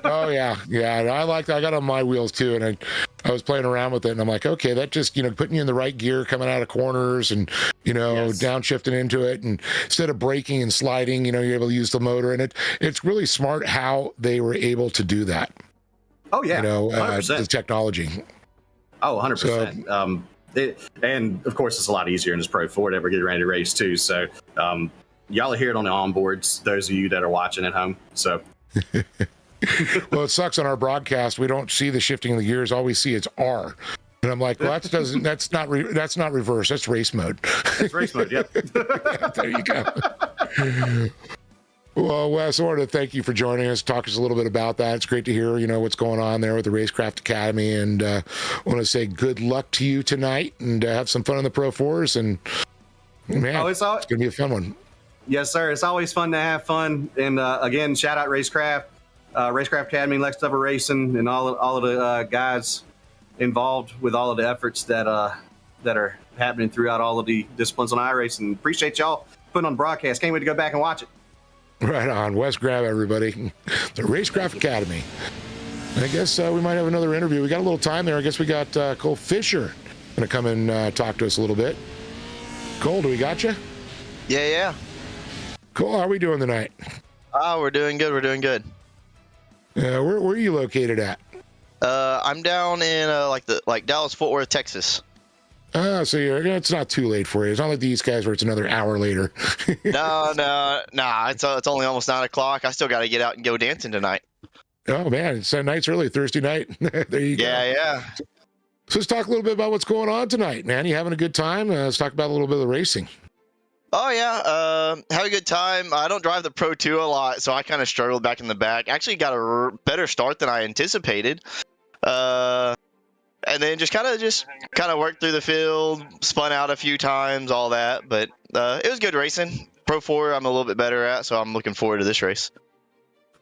Oh, yeah. Yeah. I got on my wheels too. And I was playing around with it and I'm like, okay, that just, putting you in the right gear coming out of corners and, Yes. downshifting into it. And instead of braking and sliding, you're able to use the motor. And it's really smart how they were able to do that. Oh, yeah. 100%. The technology. Oh, 100%. So, and of course, it's a lot easier in this Pro 4 to ever get ready to race too. So, y'all will hear it on the onboards, those of you that are watching at home. So, well, it sucks on our broadcast. We don't see the shifting of the gears. All we see is R. And I'm like, well, that's not reverse. That's race mode. That's race mode. Yep. There you go. Well, Wes, I wanted to thank you for joining us, talk us a little bit about that. It's great to hear, what's going on there with the Racecraft Academy. And I want to say good luck to you tonight and have some fun in the Pro 4s. And man, it's going to be a fun one. Yes, sir. It's always fun to have fun. And again, shout out Racecraft, Racecraft Academy, Lex Double Racing, and all of the guys involved with all of the efforts that are happening throughout all of the disciplines on iRacing. Appreciate y'all putting on broadcast. Can't wait to go back and watch it. Right on. Wes Grab, everybody. The Racecraft Academy. I guess we might have another interview. We got a little time there. I guess we got Cole Fisher going to come and talk to us a little bit. Cole, do we got you? Yeah. Cole, how are we doing tonight? Oh, we're doing good. Where are you located at? I'm down in Dallas, Fort Worth, Texas. So it's not too late for you. It's not like these guys where it's another hour later. No. It's only almost 9 o'clock. I still got to get out and go dancing tonight. Oh man, it's night's early, Thursday night. There you go. Yeah. So let's talk a little bit about what's going on tonight, man. You having a good time? Let's talk about a little bit of the racing. Oh yeah, have a good time. I don't drive the Pro 2 a lot, so I kind of struggled back in the back. Actually got a better start than I anticipated. And then just kind of worked through the field, spun out a few times, all that. But it was good racing. Pro 4 I'm a little bit better at, so I'm looking forward to this race.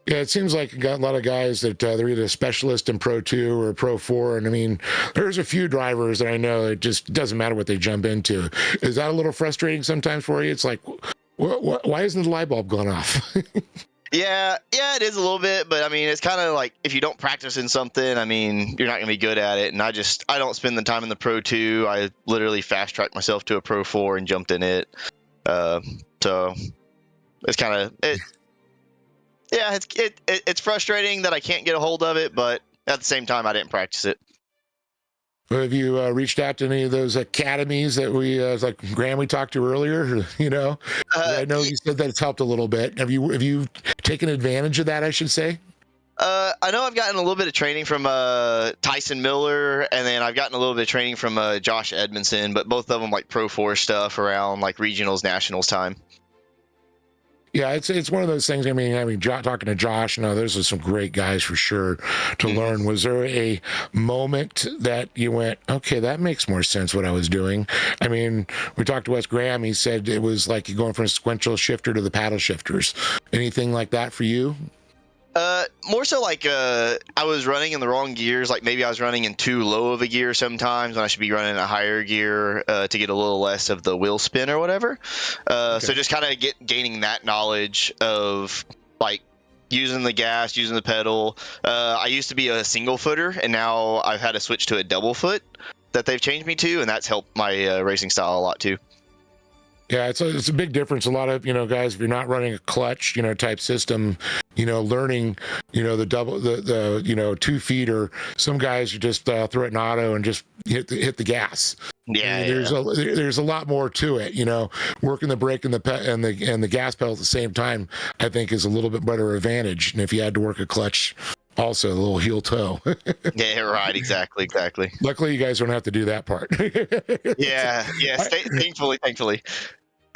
Yeah, it seems like you got a lot of guys that they're either a specialist in Pro 2 or Pro 4. And there's a few drivers that I know it just doesn't matter what they jump into. Is that a little frustrating sometimes for you? It's like, why isn't the light bulb going off? Yeah, it is a little bit, but it's kind of like if you don't practice in something, you're not gonna be good at it. And I don't spend the time in the Pro 2. I literally fast tracked myself to a Pro 4 and jumped in it. So it's kind of it. Yeah, it's frustrating that I can't get a hold of it, but at the same time, I didn't practice it. Have you reached out to any of those academies that like Graham we talked to earlier? I know you said that it's helped a little bit. Have you taken advantage of that, I should say? I know I've gotten a little bit of training from Tyson Miller, and then I've gotten a little bit of training from Josh Edmondson, but both of them like Pro 4 stuff around like regionals, nationals time. Yeah, it's one of those things. I mean, talking to Josh, those are some great guys for sure to learn. Was there a moment that you went, okay, that makes more sense what I was doing? I mean, we talked to Wes Graham. He said it was like you're going from a sequential shifter to the paddle shifters. Anything like that for you? More so like I was running in the wrong gears. Like maybe I was running in too low of a gear sometimes when I should be running a higher gear to get a little less of the wheel spin or whatever. So just kind of gaining that knowledge of like using the gas, using the pedal. I used to be a single footer, and now I've had to switch to a double foot that they've changed me to, and that's helped my racing style a lot too. Yeah, it's a big difference. A lot of, guys, if you're not running a clutch, type system, learning, the double, the 2 feet, or some guys you just throw it in auto and just hit the gas. Yeah, there's a lot more to it, working the brake and the gas pedal at the same time, I think is a little bit better advantage. And if you had to work a clutch, also a little heel toe. Yeah, right. Exactly. Luckily, you guys don't have to do that part. Yeah. Thankfully.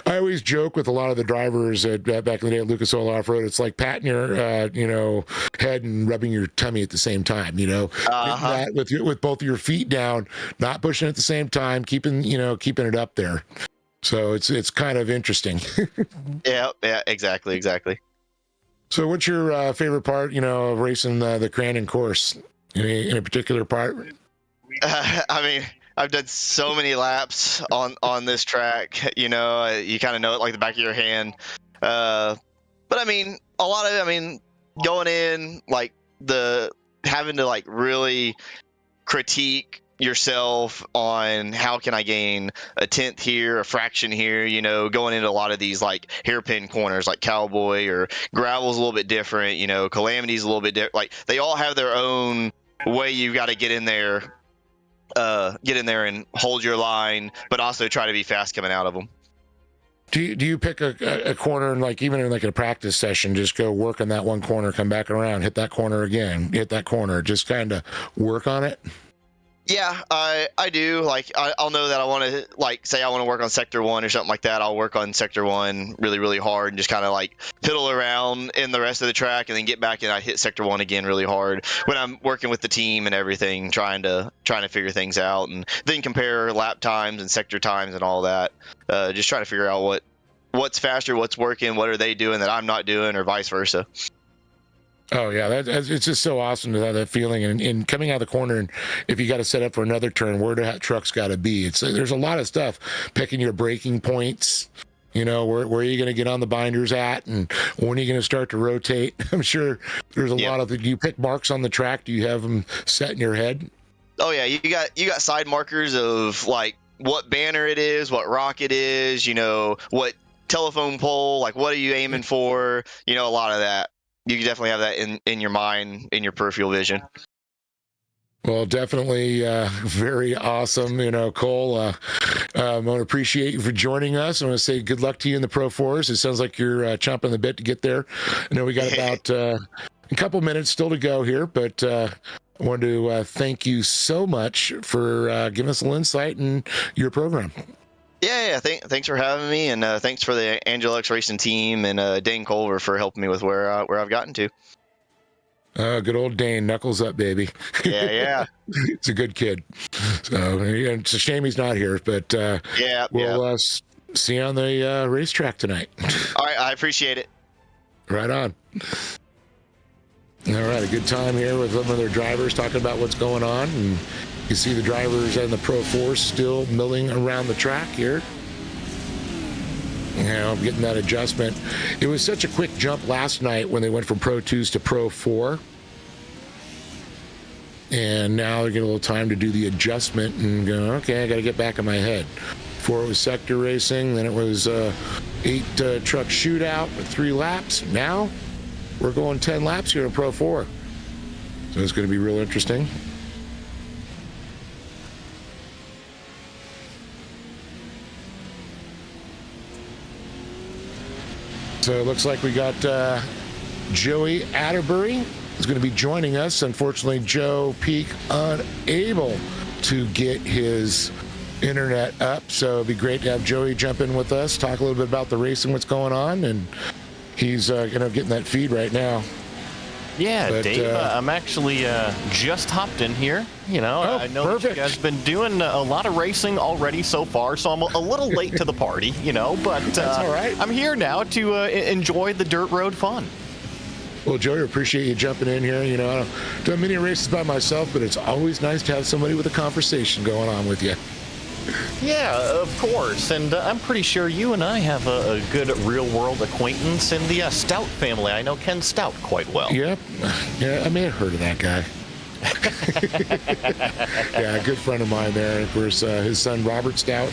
I always joke with a lot of the drivers back in the day at Lucas Oil Off Road. It's like patting your, head and rubbing your tummy at the same time. That with both of your feet down, not pushing at the same time, keeping it up there. So it's kind of interesting. Yeah, exactly. So, what's your favorite part, of racing the Crandon course? In a particular part? I mean, I've done so many laps on this track. You kind of know it like the back of your hand. But I mean, a lot of it, going in, like having to like really critique yourself on how can I gain a tenth here, a fraction here, going into a lot of these like hairpin corners like Cowboy or Gravel's a little bit different, Calamity's a little bit different. Like they all have their own way you've got to get in there and hold your line, but also try to be fast coming out of them. Do you pick a corner and like even in like a practice session, just go work on that one corner, come back around, hit that corner again, hit that corner, just kind of work on it? Yeah, I do. Like, I'll know that I want to, like, say I want to work on Sector 1 or something like that. I'll work on Sector 1 really, really hard and just kind of, like, piddle around in the rest of the track and then get back and I hit Sector 1 again really hard when I'm working with the team and everything, trying to figure things out, and then compare lap times and sector times and all that. Just trying to figure out what's faster, what's working, what are they doing that I'm not doing, or vice versa. Oh yeah, it's just so awesome to have that feeling, and coming out of the corner, and if you got to set up for another turn, where the truck's got to be. There's a lot of stuff, picking your braking points, where are you going to get on the binders at, and when are you going to start to rotate. I'm sure there's a lot of. Do you pick marks on the track? Do you have them set in your head? Oh yeah, you got side markers of like what banner it is, what rock it is, what telephone pole, like what are you aiming for, a lot of that. You can definitely have that in your mind, in your peripheral vision. Well, definitely very awesome. Cole, I want to appreciate you for joining us. I want to say good luck to you in the Pro 4s. It sounds like you're chomping the bit to get there. I know we got about a couple minutes still to go here, but I wanted to thank you so much for giving us a little insight in your program. Yeah. Thanks for having me, and thanks for the Angelux Racing team and Dane Culver for helping me with where I've gotten to. Good old Dane, knuckles up, baby. Yeah. He's a good kid. So it's a shame he's not here, but we'll see you on the racetrack tonight. All right, I appreciate it. Right on. All right, a good time here with some of their drivers talking about what's going on, and you see the drivers and the Pro 4 still milling around the track here. Getting that adjustment. It was such a quick jump last night when they went from Pro 2s to Pro 4. And now they're getting a little time to do the adjustment and go, okay, I got to get back in my head. Before it was sector racing, then it was 8 truck shootout with 3 laps. Now we're going 10 laps here in Pro 4. So it's going to be real interesting. So it looks like we got Joey Atterbury is going to be joining us. Unfortunately, Joe Peak unable to get his internet up. So it'd be great to have Joey jump in with us, talk a little bit about the racing, what's going on, and he's getting that feed right now. Yeah, But, Dave, I'm actually just hopped in here. Oh, I know that perfect. you guys have been doing a lot of racing already so far, so I'm a little late to the party, but That's all right. I'm here now to enjoy the dirt road fun. Well, Joey, appreciate you jumping in here. I don't do many races by myself, but it's always nice to have somebody with a conversation going on with you. Yeah, of course, and I'm pretty sure you and I have a good real-world acquaintance in the Stout family. I know Ken Stout quite well. Yep. Yeah, I may have heard of that guy. Yeah, a good friend of mine there. Of course, his son Robert Stout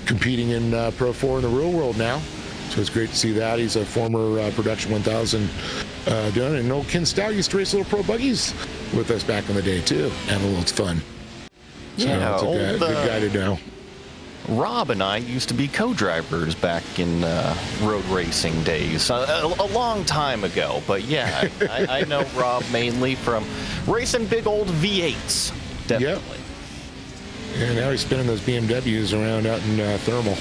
competing in Pro 4 in the real world now. So it's great to see that. He's a former Production 1000 doing it. And old Ken Stout used to race little pro buggies with us back in the day, too. And a little fun. So Yeah, it's a good guy to know. Rob and I used to be co-drivers back in road racing days, a long time ago. But yeah, I know Rob mainly from racing big old V8s. Definitely. Yep. And now he's spinning those BMWs around out in Thermal.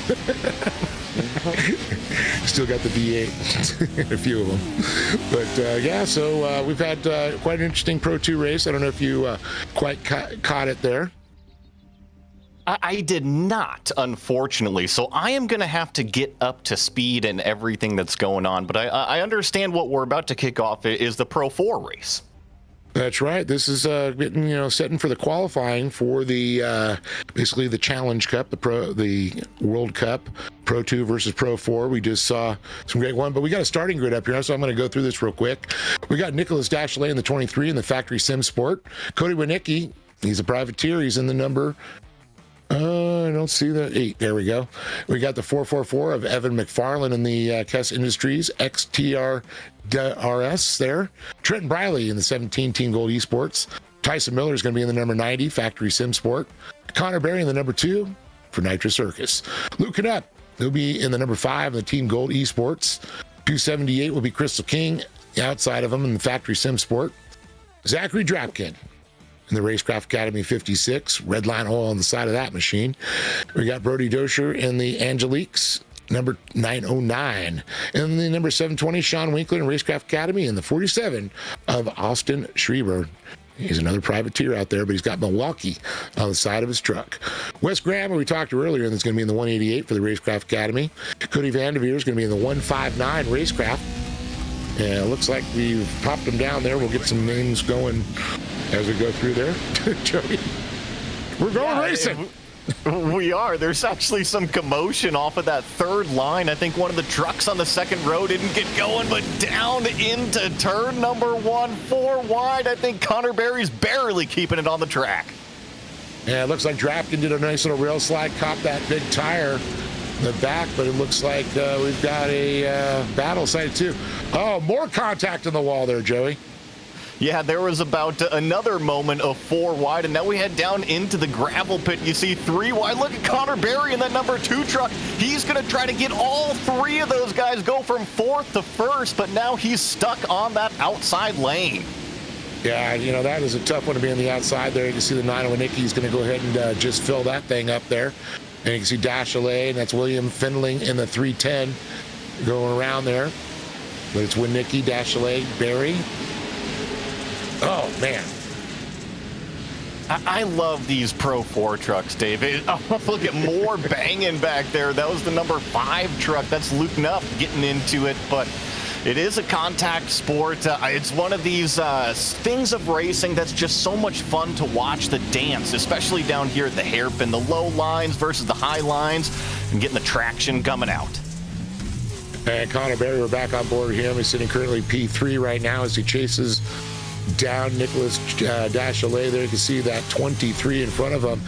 Still got the V8, a few of them. But yeah, so we've had quite an interesting Pro 2 race. I don't know if you quite caught it there. I did not, unfortunately, so I am going to have to get up to speed and everything that's going on, but I understand what we're about to kick off is the Pro 4 race. That's right. This is setting for the qualifying for the basically the Challenge Cup, the World Cup, Pro 2 versus Pro 4. We just saw some great one, but we got a starting grid up here, so I'm going to go through this real quick. We got Nicholas Dashley in the 23 in the Factory Sim Sport. Cody Winicki, he's a privateer. He's in the number. I don't see the 8. There we go. We got the 444 of Evan McFarlane in the Kess Industries XTR RS there. Trenton Briley in the 17 Team Gold Esports. Tyson Miller is going to be in the number 90 Factory Sim Sport. Connor Berry in the number 2 for Nitro Circus. Luke Canup, he'll be in the number 5 in the Team Gold Esports. 278 will be Crystal King outside of him in the Factory Sim Sport. Zachary Drapkin in the Racecraft Academy 56, red line oil on the side of that machine. We got Brody Dosher in the Angeliques, number 909. And the number 720, Sean Winkler in Racecraft Academy, and the 47 of Austin Schreiber. He's another privateer out there, but he's got Milwaukee on the side of his truck. Wes Graham, we talked to earlier, and is going to be in the 188 for the Racecraft Academy. Cody Vanderveer is going to be in the 159 Racecraft. And it looks like we've popped them down there. We'll get some names going as we go through there. Joey, we're going racing. We are. There's actually some commotion off of that third line. I think one of the trucks on the second row didn't get going, but down into turn number 1, 4 wide. I think Connor Berry's barely keeping it on the track. Yeah, it looks like Drapkin did a nice little rail slide, caught that big tire in the back, but it looks like we've got a battle sighted too. Oh, more contact in the wall there, Joey. Yeah, there was about another moment of 4 wide, and now we head down into the gravel pit. You see 3 wide. Look at Connor Berry in that number 2 truck. He's going to try to get all 3 of those guys go from 4th to 1st, but now he's stuck on that outside lane. Yeah, that is a tough one to be on the outside there. You can see the 9 Winicki's going to go ahead and just fill that thing up there. And you can see Dashley, and that's William Findling in the 310 going around there. But it's Winicki, Dashley, Berry. Oh, man. I love these Pro 4 trucks, David. Oh, look at more banging back there. That was the number 5 truck. That's Luke Nuff getting into it, but it is a contact sport. It's one of these things of racing that's just so much fun to watch the dance, especially down here at the hairpin, the low lines versus the high lines, and getting the traction coming out. And Connor Berry, we're back on board with him. He's sitting currently P3 right now as he chases down Nicholas Dashley there. You can see that 23 in front of him.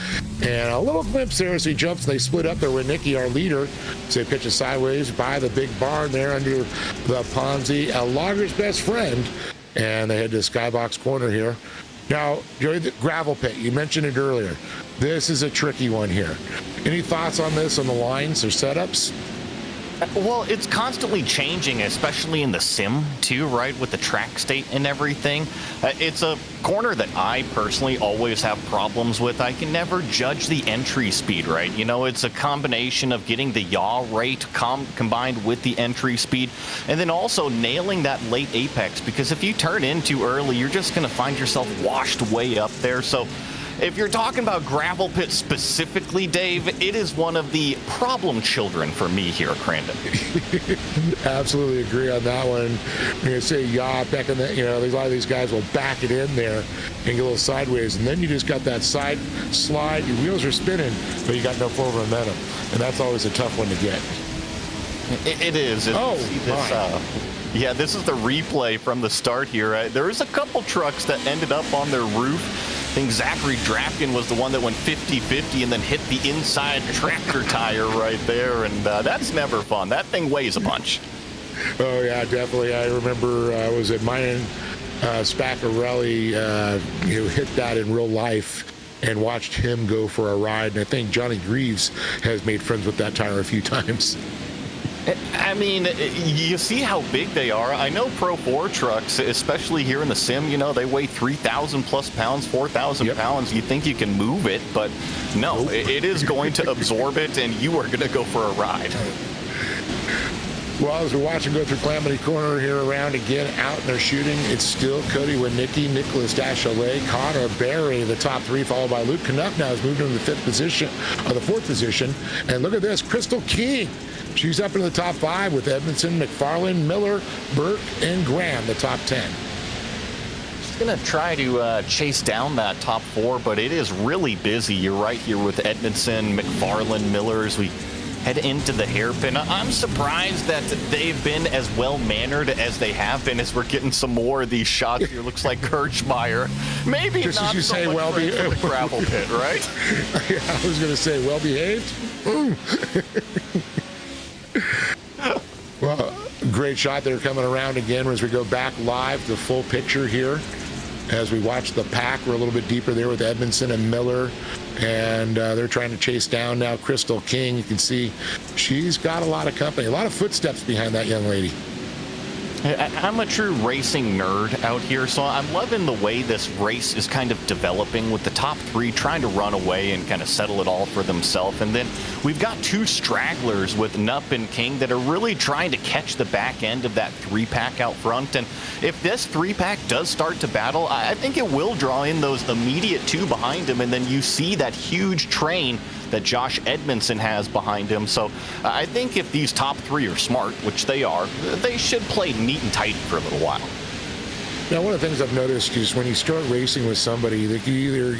And a little glimpse there as he jumps. They split up there with Nicky, our leader. So he pitches sideways by the big barn there under the Ponzi, a logger's best friend. And they head to Skybox Corner here. Now, Joey, the gravel pit, you mentioned it earlier. This is a tricky one here. Any thoughts on this, on the lines or setups? Well, it's constantly changing, especially in the sim, too, right, with the track state and everything. It's a corner that I personally always have problems with. I can never judge the entry speed, right? You know, it's a combination of getting the yaw rate combined with the entry speed, and then also nailing that late apex, because if you turn in too early, you're just going to find yourself washed way up there. So if you're talking about gravel pit specifically, Dave, it is one of the problem children for me here at Crandon. Absolutely agree on that one. When you say yaw, back in the, a lot of these guys will back it in there and get a little sideways, and then you just got that side slide. Your wheels are spinning, but you got no forward momentum, and that's always a tough one to get. It is. Yeah, this is the replay from the start here. There was a couple trucks that ended up on their roof. I think Zachary Drafkin was the one that went 50-50 and then hit the inside tractor tire right there, and that's never fun. That thing weighs a bunch. Oh, yeah, definitely. I remember I was at mine, Spaccarelli, hit that in real life and watched him go for a ride, and I think Johnny Greaves has made friends with that tire a few times. I mean, you see how big they are. I know Pro 4 trucks, especially here in the sim, they weigh 3,000 plus pounds, 4,000 pounds. You think you can move it, but no, it is going to absorb it, and you are going to go for a ride. Well, as we're watching go through Calamity Corner here around again, out and they're shooting, it's still Cody Winicki, Nicholas Dachalet, Connor Barry, the top three, followed by Luke Knupp now has moved into the fourth position. And look at this, Crystal King. She's up into the top 5 with Edmondson, McFarland, Miller, Burke, and Graham, the top 10. She's going to try to chase down that top 4, but it is really busy. You're right here with Edmondson, McFarland, Miller as we head into the hairpin. I'm surprised that they've been as well-mannered as they have been as we're getting some more of these shots here. Looks like Kirchmeier. Maybe just not so much for the gravel pit, right? Yeah, I was going to say well-behaved. Well, great shot there coming around again as we go back live, the full picture here. As we watch the pack, we're a little bit deeper there with Edmondson and Miller, and they're trying to chase down now Crystal King. You can see she's got a lot of company, a lot of footsteps behind that young lady. I'm a true racing nerd out here, so I'm loving the way this race is kind of developing with the top 3 trying to run away and kind of settle it all for themselves. And then we've got 2 stragglers with Knupp and King that are really trying to catch the back end of that 3-pack out front. And if this 3-pack does start to battle, I think it will draw in those immediate 2 behind him, and then you see that huge train that Josh Edmondson has behind him. So I think if these top 3 are smart, which they are, they should play neat and tidy for a little while. Now, one of the things I've noticed is when you start racing with somebody, they can either,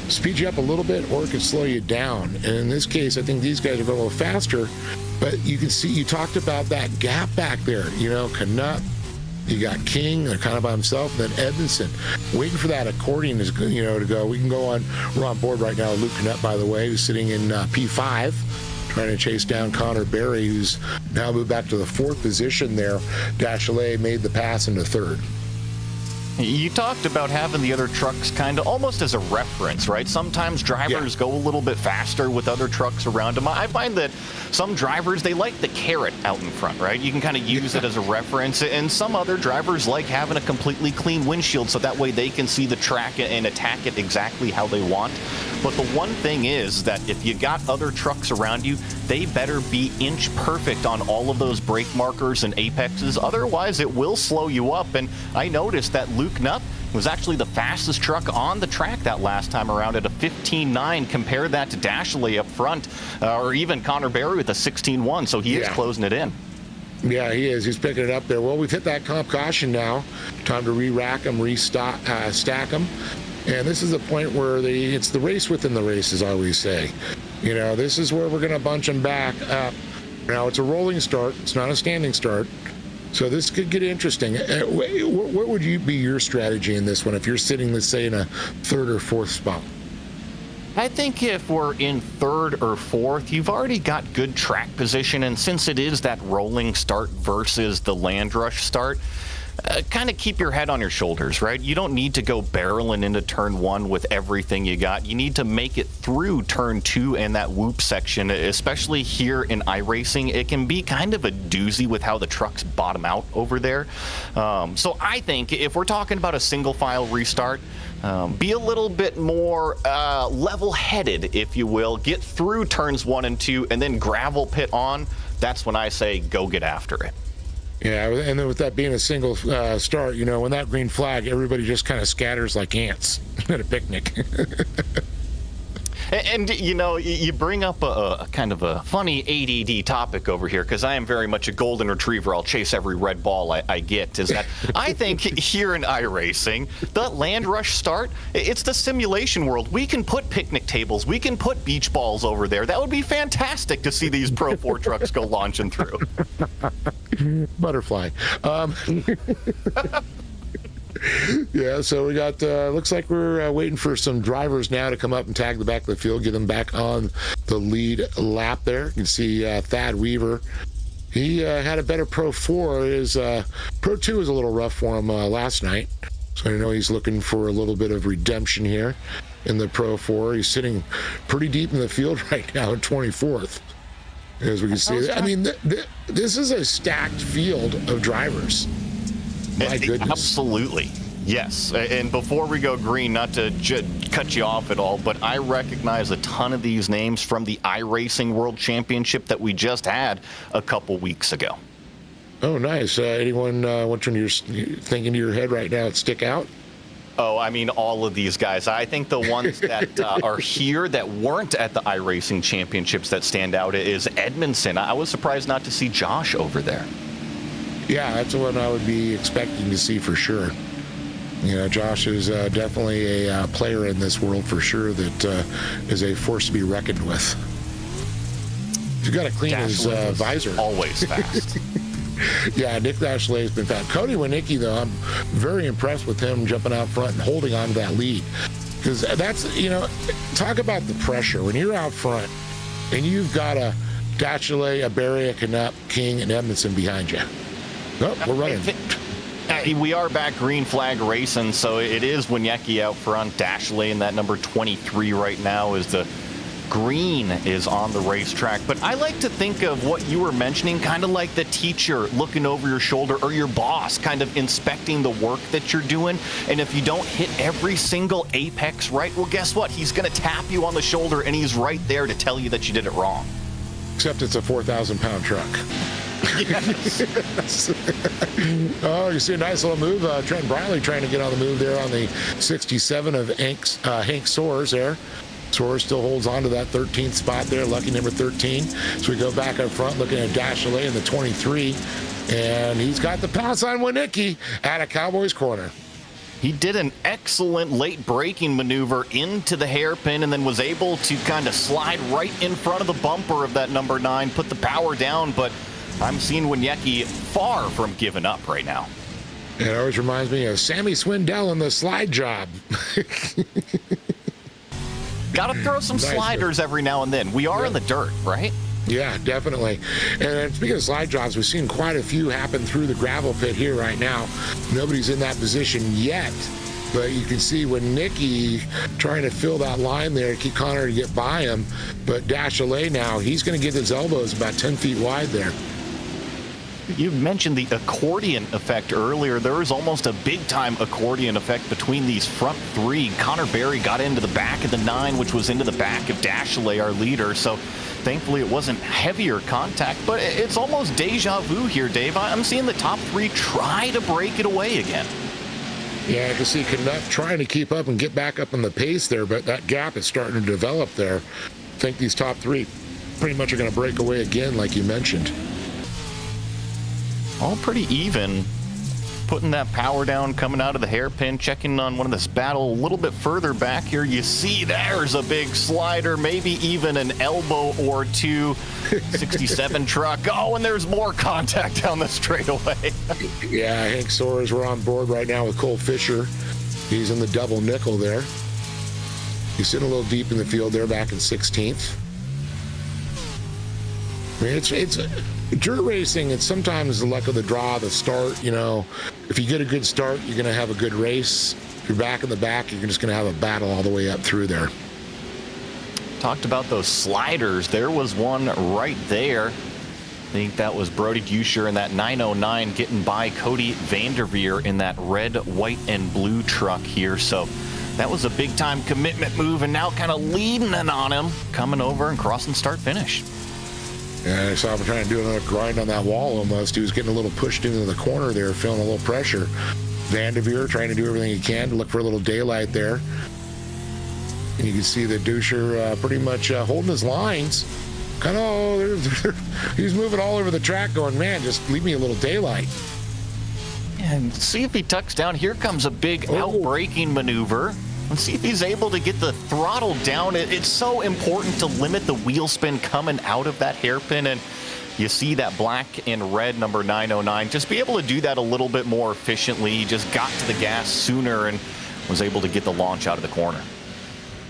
speed you up a little bit or it can slow you down. And in this case, I think these guys are going a little faster, but you can see, you talked about that gap back there, Knupp, you got King, they're kind of by himself, and then Edmondson, waiting for that accordion to go. We can go on. We're on board right now with Luke Knupp, by the way, who's sitting in P5, trying to chase down Connor Barry, who's now moved back to the 4th position there. Dachalet made the pass into 3rd. You talked about having the other trucks kind of almost as a reference, right? Sometimes drivers go a little bit faster with other trucks around them. I find that some drivers, they like the carrot out in front, right? You can kind of use it as a reference. And some other drivers like having a completely clean windshield so that way they can see the track and attack it exactly how they want. But the one thing is that if you got other trucks around you, they better be inch perfect on all of those brake markers and apexes. Otherwise, it will slow you up. And I noticed that Luke Knupp was actually the fastest truck on the track that last time around at a 15.9. Compare that to Dachalet up front, or even Connor Barry with a 16.1. So he is closing it in. Yeah, he is. He's picking it up there. Well, we've hit that comp caution now. Time to re-rack them, stack them. And this is a point where it's the race within the race, as I always say. This is where we're going to bunch them back up. Now, it's a rolling start. It's not a standing start. So this could get interesting. What would be your strategy in this one if you're sitting, let's say, in a 3rd or 4th spot? I think if we're in 3rd or 4th, you've already got good track position. And since it is that rolling start versus the land rush start, kind of keep your head on your shoulders, right? You don't need to go barreling into turn 1 with everything you got. You need to make it through turn 2 and that whoop section, especially here in iRacing. It can be kind of a doozy with how the trucks bottom out over there. So I think if we're talking about a single file restart, be a little bit more level-headed, if you will. Get through turns 1 and 2 and then gravel pit on. That's when I say go get after it. Yeah, and then with that being a single start, when that green flag, everybody just kind of scatters like ants at a picnic. And you bring up a kind of a funny ADD topic over here, because I am very much a golden retriever. I'll chase every red ball I get. Is that I think here in iRacing, the land rush start, it's the simulation world. We can put picnic tables, we can put beach balls over there. That would be fantastic to see these Pro 4 trucks go launching through. Butterfly. Yeah, so we got, looks like we're waiting for some drivers now to come up and tag the back of the field, get them back on the lead lap there. You can see Thad Weaver. He had a better Pro 4. His Pro 2 was a little rough for him last night. So I know he's looking for a little bit of redemption here in the Pro 4. He's sitting pretty deep in the field right now at 24th. As we can see, I mean, this is a stacked field of drivers. My goodness. Absolutely. Yes. And before we go green, not to cut you off at all, but I recognize a ton of these names from the iRacing World Championship that we just had a couple weeks ago. Oh, nice. Anyone, which one you're thinking to your head right now that stick out? Oh, I mean, all of these guys. I think the ones that are here that weren't at the iRacing Championships that stand out is Edmondson. I was surprised not to see Josh over there. Yeah, that's the one I would be expecting to see for sure. Josh is definitely a player in this world for sure that is a force to be reckoned with. He's got to clean his visor. Always fast. Yeah, Nick Dashley has been fast. Cody Winicki, though, I'm very impressed with him jumping out front and holding on to that lead. Because that's, talk about the pressure. When you're out front and you've got a Dashley, a Barry, a Knupp, King, and Edmondson behind you. Oh, we're running. We are back green flag racing, so it is Wieniecki out front. Dashley in that number 23 right now is the green is on the racetrack. But I like to think of what you were mentioning, kind of like the teacher looking over your shoulder or your boss kind of inspecting the work that you're doing. And if you don't hit every single apex right, well, guess what? He's going to tap you on the shoulder, and he's right there to tell you that you did it wrong. Except it's a 4,000-pound truck. Yes. Oh, you see a nice little move. Trent Briley trying to get on the move there on the 67 of Hank Soares there. Soares still holds on to that 13th spot there, lucky number 13. So we go back up front looking at Dashley in the 23. And he's got the pass on Winicki at a Cowboys corner. He did an excellent late braking maneuver into the hairpin and then was able to kind of slide right in front of the bumper of that number 9, put the power down, but I'm seeing Wieniecki far from giving up right now. It always reminds me of Sammy Swindell in the slide job. Got to throw some sliders every now and then. We are in the dirt, right? Yeah, definitely. And speaking of slide jobs, we've seen quite a few happen through the gravel pit here right now. Nobody's in that position yet, but you can see Wieniecki trying to fill that line there, keep Connor to get by him. But Dashley now, he's going to get his elbows about 10 feet wide there. You mentioned the accordion effect earlier. There was almost a big-time accordion effect between these front three. Connor Berry got into the back of the 9, which was into the back of Dashley, our leader. So thankfully it wasn't heavier contact, but it's almost deja vu here, Dave. I'm seeing the top 3 try to break it away again. Yeah, I can see Knupp trying to keep up and get back up on the pace there, but that gap is starting to develop there. I think these top 3 pretty much are going to break away again, like you mentioned. All pretty even. Putting that power down, coming out of the hairpin, checking on one of this battle a little bit further back here. You see there's a big slider, maybe even an elbow or two. 67 truck. Oh, and there's more contact down the straightaway. Yeah, Hank Soares, we're on board right now with Cole Fisher. He's in the double nickel there. He's sitting a little deep in the field there, back in 16th. I mean, it's dirt racing. It's sometimes the luck of the draw, the start, if you get a good start, you're going to have a good race. If you're back in the back, you're just going to have a battle all the way up through there. Talked about those sliders. There was one right there. I think that was Brody Duscher in that 909 getting by Cody Vanderveer in that red, white, and blue truck here. So that was a big-time commitment move, and now kind of leading in on him, coming over and crossing start-finish. Yeah, I saw him trying to do another grind on that wall almost. He was getting a little pushed into the corner there, feeling a little pressure. Vanderveer trying to do everything he can to look for a little daylight there. And you can see that Duscher pretty much holding his lines. Kind of, he's moving all over the track going, man, just leave me a little daylight. And see if he tucks down. Here comes a big outbraking maneuver. Let's see if he's able to get the throttle down. It's so important to limit the wheel spin coming out of that hairpin. And you see that black and red number 909. Just be able to do that a little bit more efficiently. He just got to the gas sooner and was able to get the launch out of the corner.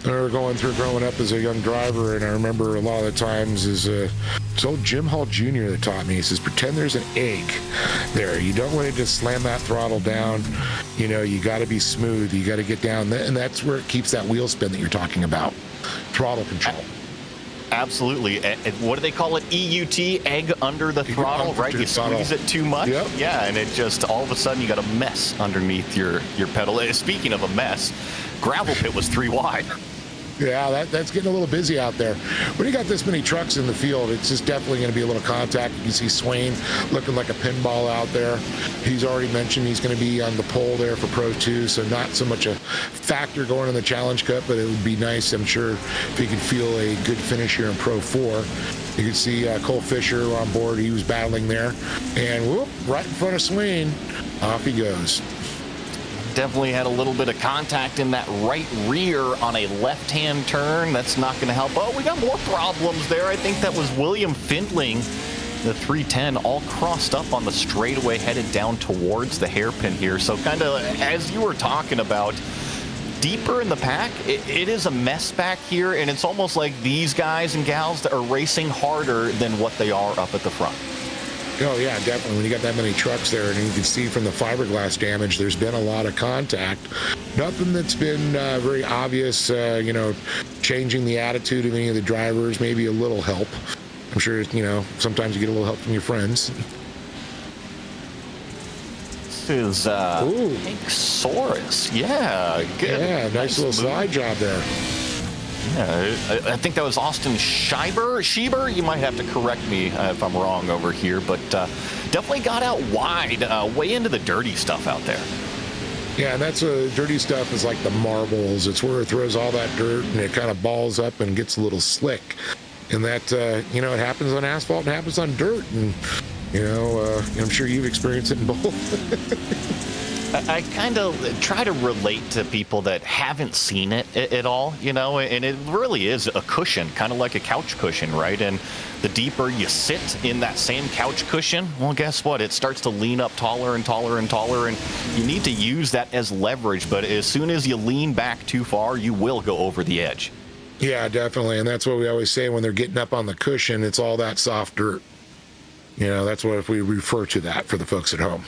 I remember going through growing up as a young driver, and I remember a lot of the times it's old Jim Hall Jr. that taught me. He says, pretend there's an egg there. You don't want to just slam that throttle down. You know, you got to be smooth. You got to get down. And that's where it keeps that wheel spin that you're talking about. Throttle control. Absolutely. What do they call it? EUT, egg under the throttle, right? You squeeze it too much. Yep. Yeah, and it just, all of a sudden, you got a mess underneath your pedal. Speaking of a mess, gravel pit was 3 wide. Yeah, that's getting a little busy out there. When you got this many trucks in the field, it's just definitely going to be a little contact. You can see Swain looking like a pinball out there. He's already mentioned he's going to be on the pole there for Pro 2, so not so much a factor going in the Challenge Cup, but it would be nice, I'm sure, if he could feel a good finish here in Pro 4. You can see Cole Fisher on board. He was battling there. And whoop, right in front of Swain, off he goes. Definitely had a little bit of contact in that right rear on a left-hand turn. That's not going to help. Oh, we got more problems there. I think that was William Findling, the 310, all crossed up on the straightaway, headed down towards the hairpin here. So kind of, as you were talking about, deeper in the pack, it is a mess back here, and it's almost like these guys and gals that are racing harder than what they are up at the front. Oh, yeah, definitely. When you got that many trucks there, and you can see from the fiberglass damage, there's been a lot of contact. Nothing that's been very obvious, changing the attitude of any of the drivers, maybe a little help. I'm sure, sometimes you get a little help from your friends. This is Hank Soros. Yeah, good. Yeah, nice little slide job there. Yeah, I think that was Austin Schieber. You might have to correct me if I'm wrong over here, but definitely got out wide, way into the dirty stuff out there. Yeah, and that's dirty stuff is like the marbles. It's where it throws all that dirt and it kind of balls up and gets a little slick. And that, it happens on asphalt and happens on dirt. And, I'm sure you've experienced it in both. I kind of try to relate to people that haven't seen it at all, and it really is a cushion, kind of like a couch cushion, right? And the deeper you sit in that same couch cushion, well, guess what? It starts to lean up taller and taller and taller, and you need to use that as leverage. But as soon as you lean back too far, you will go over the edge. Yeah, definitely. And that's what we always say when they're getting up on the cushion, it's all that soft dirt. That's what we refer to that for the folks at home.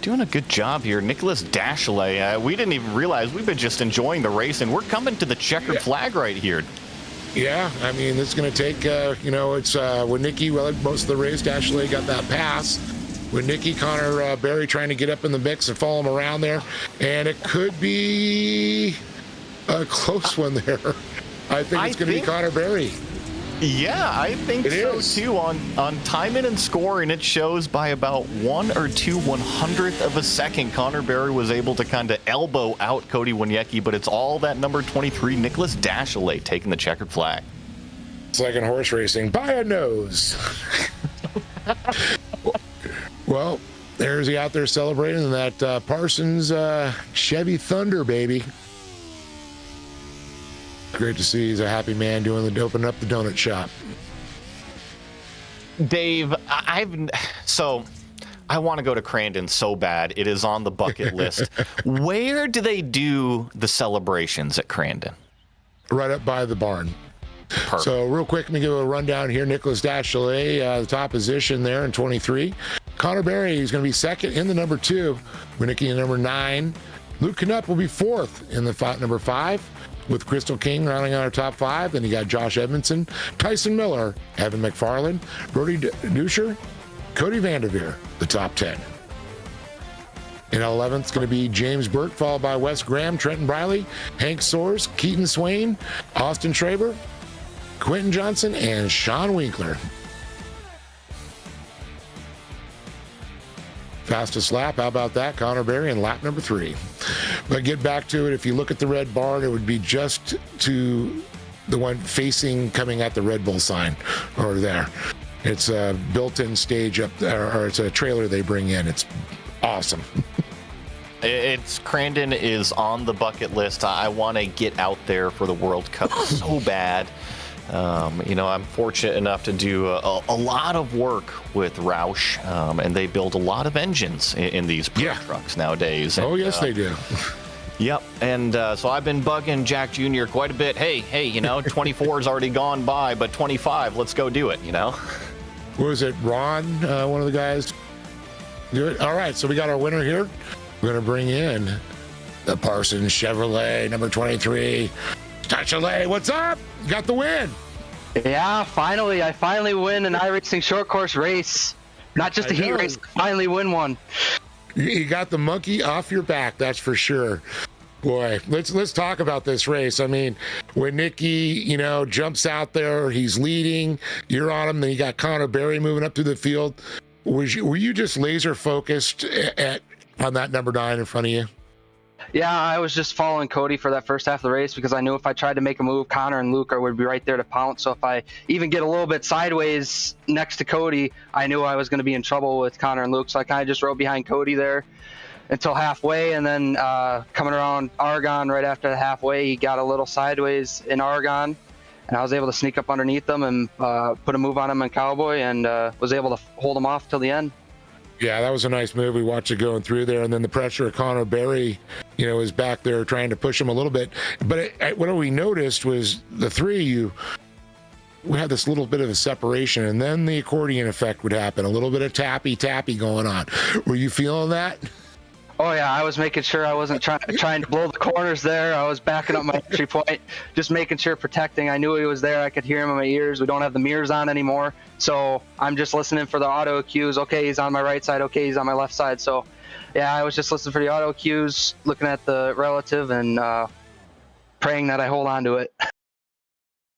Doing a good job here. Nicholas Dashley, we didn't even realize we've been just enjoying the race, and we're coming to the checkered flag right here. Yeah, I mean, it's going to take, it's when Nicky, most of the race, Dashley got that pass. With Nicky, Connor Berry trying to get up in the mix and follow him around there, and it could be a close one there. I think it's going to be Connor Berry. Yeah, I think so too. On timing and scoring, it shows by about 1 or 2 100th of a second. Connor Berry was able to kind of elbow out Cody Woniecki, but it's all that number 23, Nicholas Dashley, taking the checkered flag. It's like in horse racing, by a nose. Well, there's he out there celebrating that Parsons Chevy Thunder, baby. Great to see he's a happy man opening up the donut shop. Dave, I want to go to Crandon so bad. It is on the bucket list. Where do they do the celebrations at Crandon? Right up by the barn. Perfect. So real quick, let me give a rundown here. Nicholas Dashley, the top position there in 23. Connor Berry is going to be second in the number 2. Winnicki in number 9. Luke Knupp will be 4th in the number 5, with Crystal King rounding out our top 5. Then you got Josh Edmondson, Tyson Miller, Evan McFarland, Brody Duscher, Cody Vanderveer, the top 10. In 11th, it's going to be James Burke, followed by Wes Graham, Trenton Briley, Hank Soares, Keaton Swain, Austin Schraber, Quentin Johnson, and Sean Winkler. Fastest lap, how about that? Connor Berry in lap number 3. But get back to it, if you look at the red barn, it would be just to the one facing coming at the Red Bull sign over there. It's a built-in stage up there, or it's a trailer they bring in. It's awesome. It's Crandon is on the bucket list. I want to get out there for the World Cup so bad. I'm fortunate enough to do a lot of work with Roush, and they build a lot of engines in these pro trucks nowadays. Oh, yes, they do. Yep, and so I've been bugging Jack Jr. quite a bit. Hey, 24 has already gone by, but 25, let's go do it, What was it, Ron, one of the guys? Do it. All right, so we got our winner here. We're going to bring in the Parsons Chevrolet, number 23. Chevrolet, what's up? You got the win. Yeah, I finally win an iRacing short course race. Not just a heat race, finally win one. You got the monkey off your back, that's for sure. Boy, let's talk about this race. I mean, when Nicky, jumps out there, he's leading, you're on him, then you got Connor Berry moving up through the field. Were you just laser focused on that number 9 in front of you? Yeah, I was just following Cody for that first half of the race because I knew if I tried to make a move, Connor and Luke would be right there to pounce. So if I even get a little bit sideways next to Cody, I knew I was going to be in trouble with Connor and Luke. So I kind of just rode behind Cody there until halfway, and then coming around Argonne right after the halfway, he got a little sideways in Argonne, and I was able to sneak up underneath him and put a move on him in Cowboy, and was able to hold him off till the end. Yeah, that was a nice move. We watched it going through there, and then the pressure of Connor Berry, is back there trying to push him a little bit. But what we noticed was the three of you, we had this little bit of a separation, and then the accordion effect would happen. A little bit of tappy going on. Were you feeling that? Oh yeah, I was making sure I wasn't trying to blow the corners there. I was backing up my entry point, just making sure protecting. I knew he was there. I could hear him in my ears. We don't have the mirrors on anymore, so I'm just listening for the auto cues. Okay, he's on my right side. Okay, he's on my left side. So yeah, I was just listening for the auto cues, looking at the relative, and praying that I hold on to it.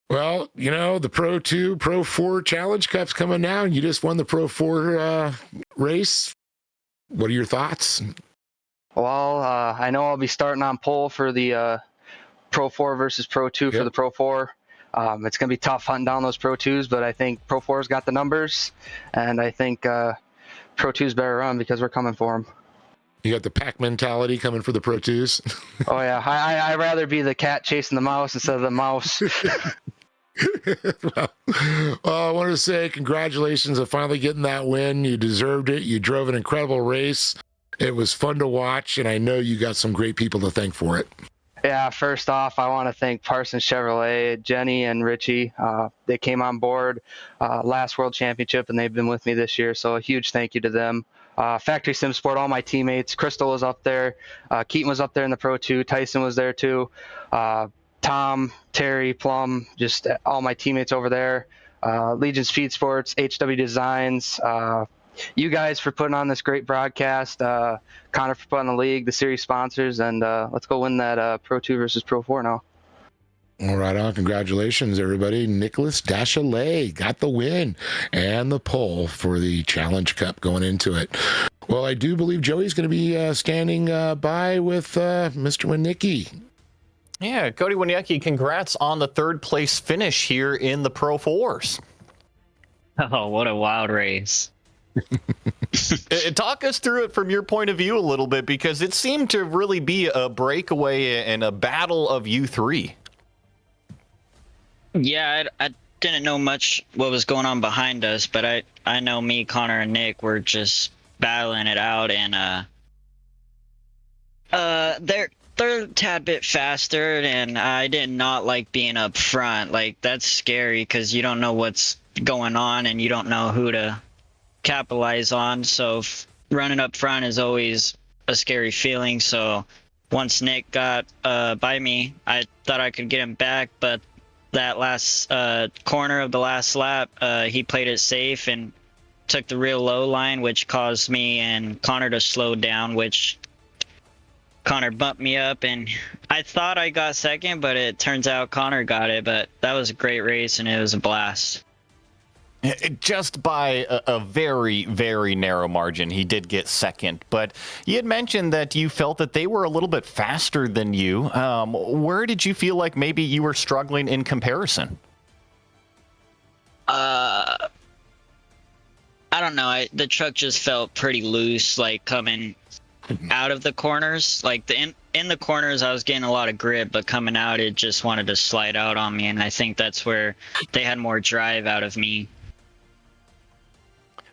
Well, the Pro 2, Pro 4 Challenge Cup's coming now, and you just won the Pro 4 race. What are your thoughts? Well, I know I'll be starting on pole for the Pro 4 versus Pro 2 for the Pro 4. It's going to be tough hunting down those Pro 2s, but I think Pro 4's got the numbers, and I think Pro 2's better run because we're coming for them. You got the pack mentality coming for the Pro 2s? Oh, yeah. I'd rather be the cat chasing the mouse instead of the mouse. Well, I wanted to say congratulations on finally getting that win. You deserved it. You drove an incredible race. It was fun to watch, and I know you got some great people to thank for it. Yeah, first off, I want to thank Parsons Chevrolet, Jenny and Richie. They came on board last World Championship, and they've been with me this year, so a huge thank you to them. Factory Sim Sport, all my teammates. Crystal was up there. Keaton was up there in the Pro 2. Tyson was there too. Tom, Terry, Plum, just all my teammates over there. Legion Speed Sports, HW Designs, you guys for putting on this great broadcast, Connor for putting on the league, the series sponsors, and let's go win that Pro 2 versus Pro 4 now. All right, on. Congratulations, everybody. Nicholas Dachelet got the win and the pole for the Challenge Cup going into it. Well, I do believe Joey's going to be standing by with Mr. Winicki. Yeah, Cody Winicki, congrats on the third place finish here in the Pro 4s. Oh, what a wild race. Talk us through it from your point of view a little bit, because it seemed to really be a breakaway and a battle of you three. Yeah, I didn't know much what was going on behind us, but I know me, Connor, and Nick were just battling it out, and they're a tad bit faster, and I did not like being up front. Like, that's scary because you don't know what's going on, and you don't know who to capitalize on. So running up front is always a scary feeling. So once Nick got by me, I thought I could get him back, but that last corner of the last lap, he played it safe and took the real low line, which caused me and Connor to slow down, which Connor bumped me up, and I thought I got second, but it turns out Connor got it. But that was a great race, and it was a blast. Just by a very, very narrow margin, he did get second. But you had mentioned that you felt that they were a little bit faster than you. Where did you feel like maybe you were struggling in comparison? I don't know. The truck just felt pretty loose, like coming out of the corners. Like in the corners, I was getting a lot of grip, but coming out, it just wanted to slide out on me. And I think that's where they had more drive out of me.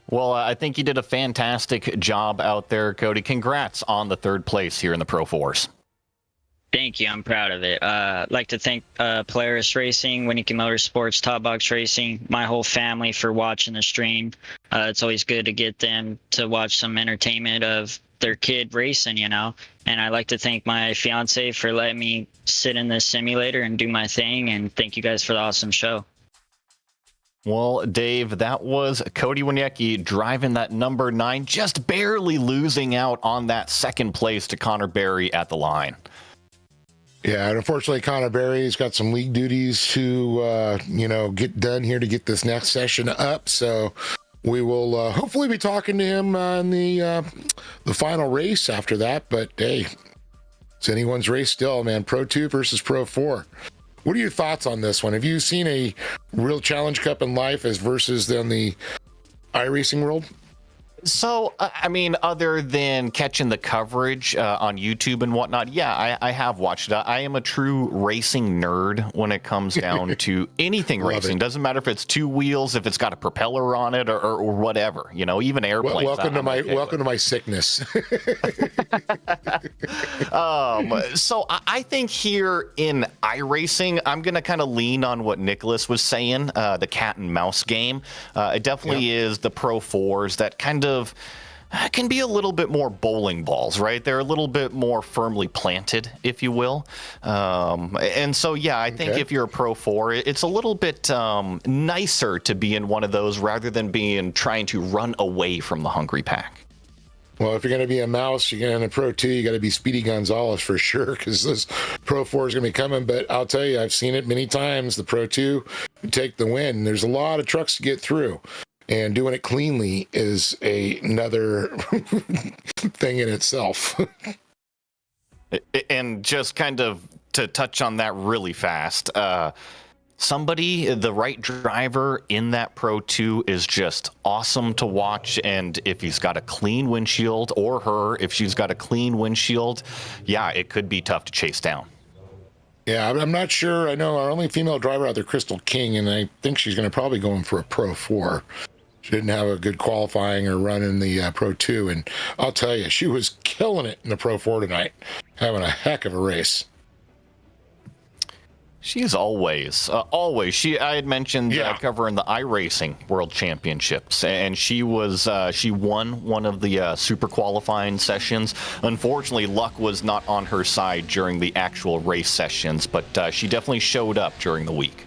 Well, I think you did a fantastic job out there, Cody. Congrats on the third place here in the Pro 4s. Thank you. I'm proud of it. I'd like to thank Polaris Racing, Winnicky Motorsports, Top Box Racing, my whole family for watching the stream. It's always good to get them to watch some entertainment of their kid racing, you know. And I'd like to thank my fiance for letting me sit in this simulator and do my thing. And thank you guys for the awesome show. Well, Dave, that was Cody Wieniecki driving that number 9, just barely losing out on that second place to Connor Berry at the line. Yeah, and unfortunately, Connor Berry's got some league duties to, get done here to get this next session up. So we will hopefully be talking to him on the final race after that. But hey, it's anyone's race still, man. Pro 2 versus Pro 4. What are your thoughts on this one? Have you seen a real Challenge Cup in life as versus on the iRacing world? So, I mean, other than catching the coverage on YouTube and whatnot, yeah, I have watched it. I am a true racing nerd when it comes down to anything racing. Doesn't matter if it's two wheels, if it's got a propeller on it, or whatever. You know, even airplanes. Welcome to my sickness. So I think here in iRacing, I'm going to kind of lean on what Nicholas was saying, the cat and mouse game. It definitely is the Pro 4s that kind of can be a little bit more bowling balls, right? They're a little bit more firmly planted, if you will. And so, yeah, I think if you're a Pro 4, it's a little bit nicer to be in one of those rather than trying to run away from the hungry pack. Well, if you're going to be a mouse, you're going to Pro 2, you got to be Speedy Gonzalez for sure, because this Pro 4 is going to be coming. But I'll tell you, I've seen it many times. The Pro 2 take the win. There's a lot of trucks to get through, and doing it cleanly is another thing in itself. And just kind of to touch on that really fast, the right driver in that Pro 2 is just awesome to watch. And if he's got a clean windshield, or her, if she's got a clean windshield, yeah, it could be tough to chase down. Yeah, I'm not sure. I know our only female driver out there, Crystal King, and I think she's going to probably go in for a Pro 4. She didn't have a good qualifying or run in the Pro 2. And I'll tell you, she was killing it in the Pro 4 tonight, having a heck of a race. She's always. I had mentioned covering the iRacing World Championships, and she won one of the super qualifying sessions. Unfortunately, luck was not on her side during the actual race sessions, but she definitely showed up during the week.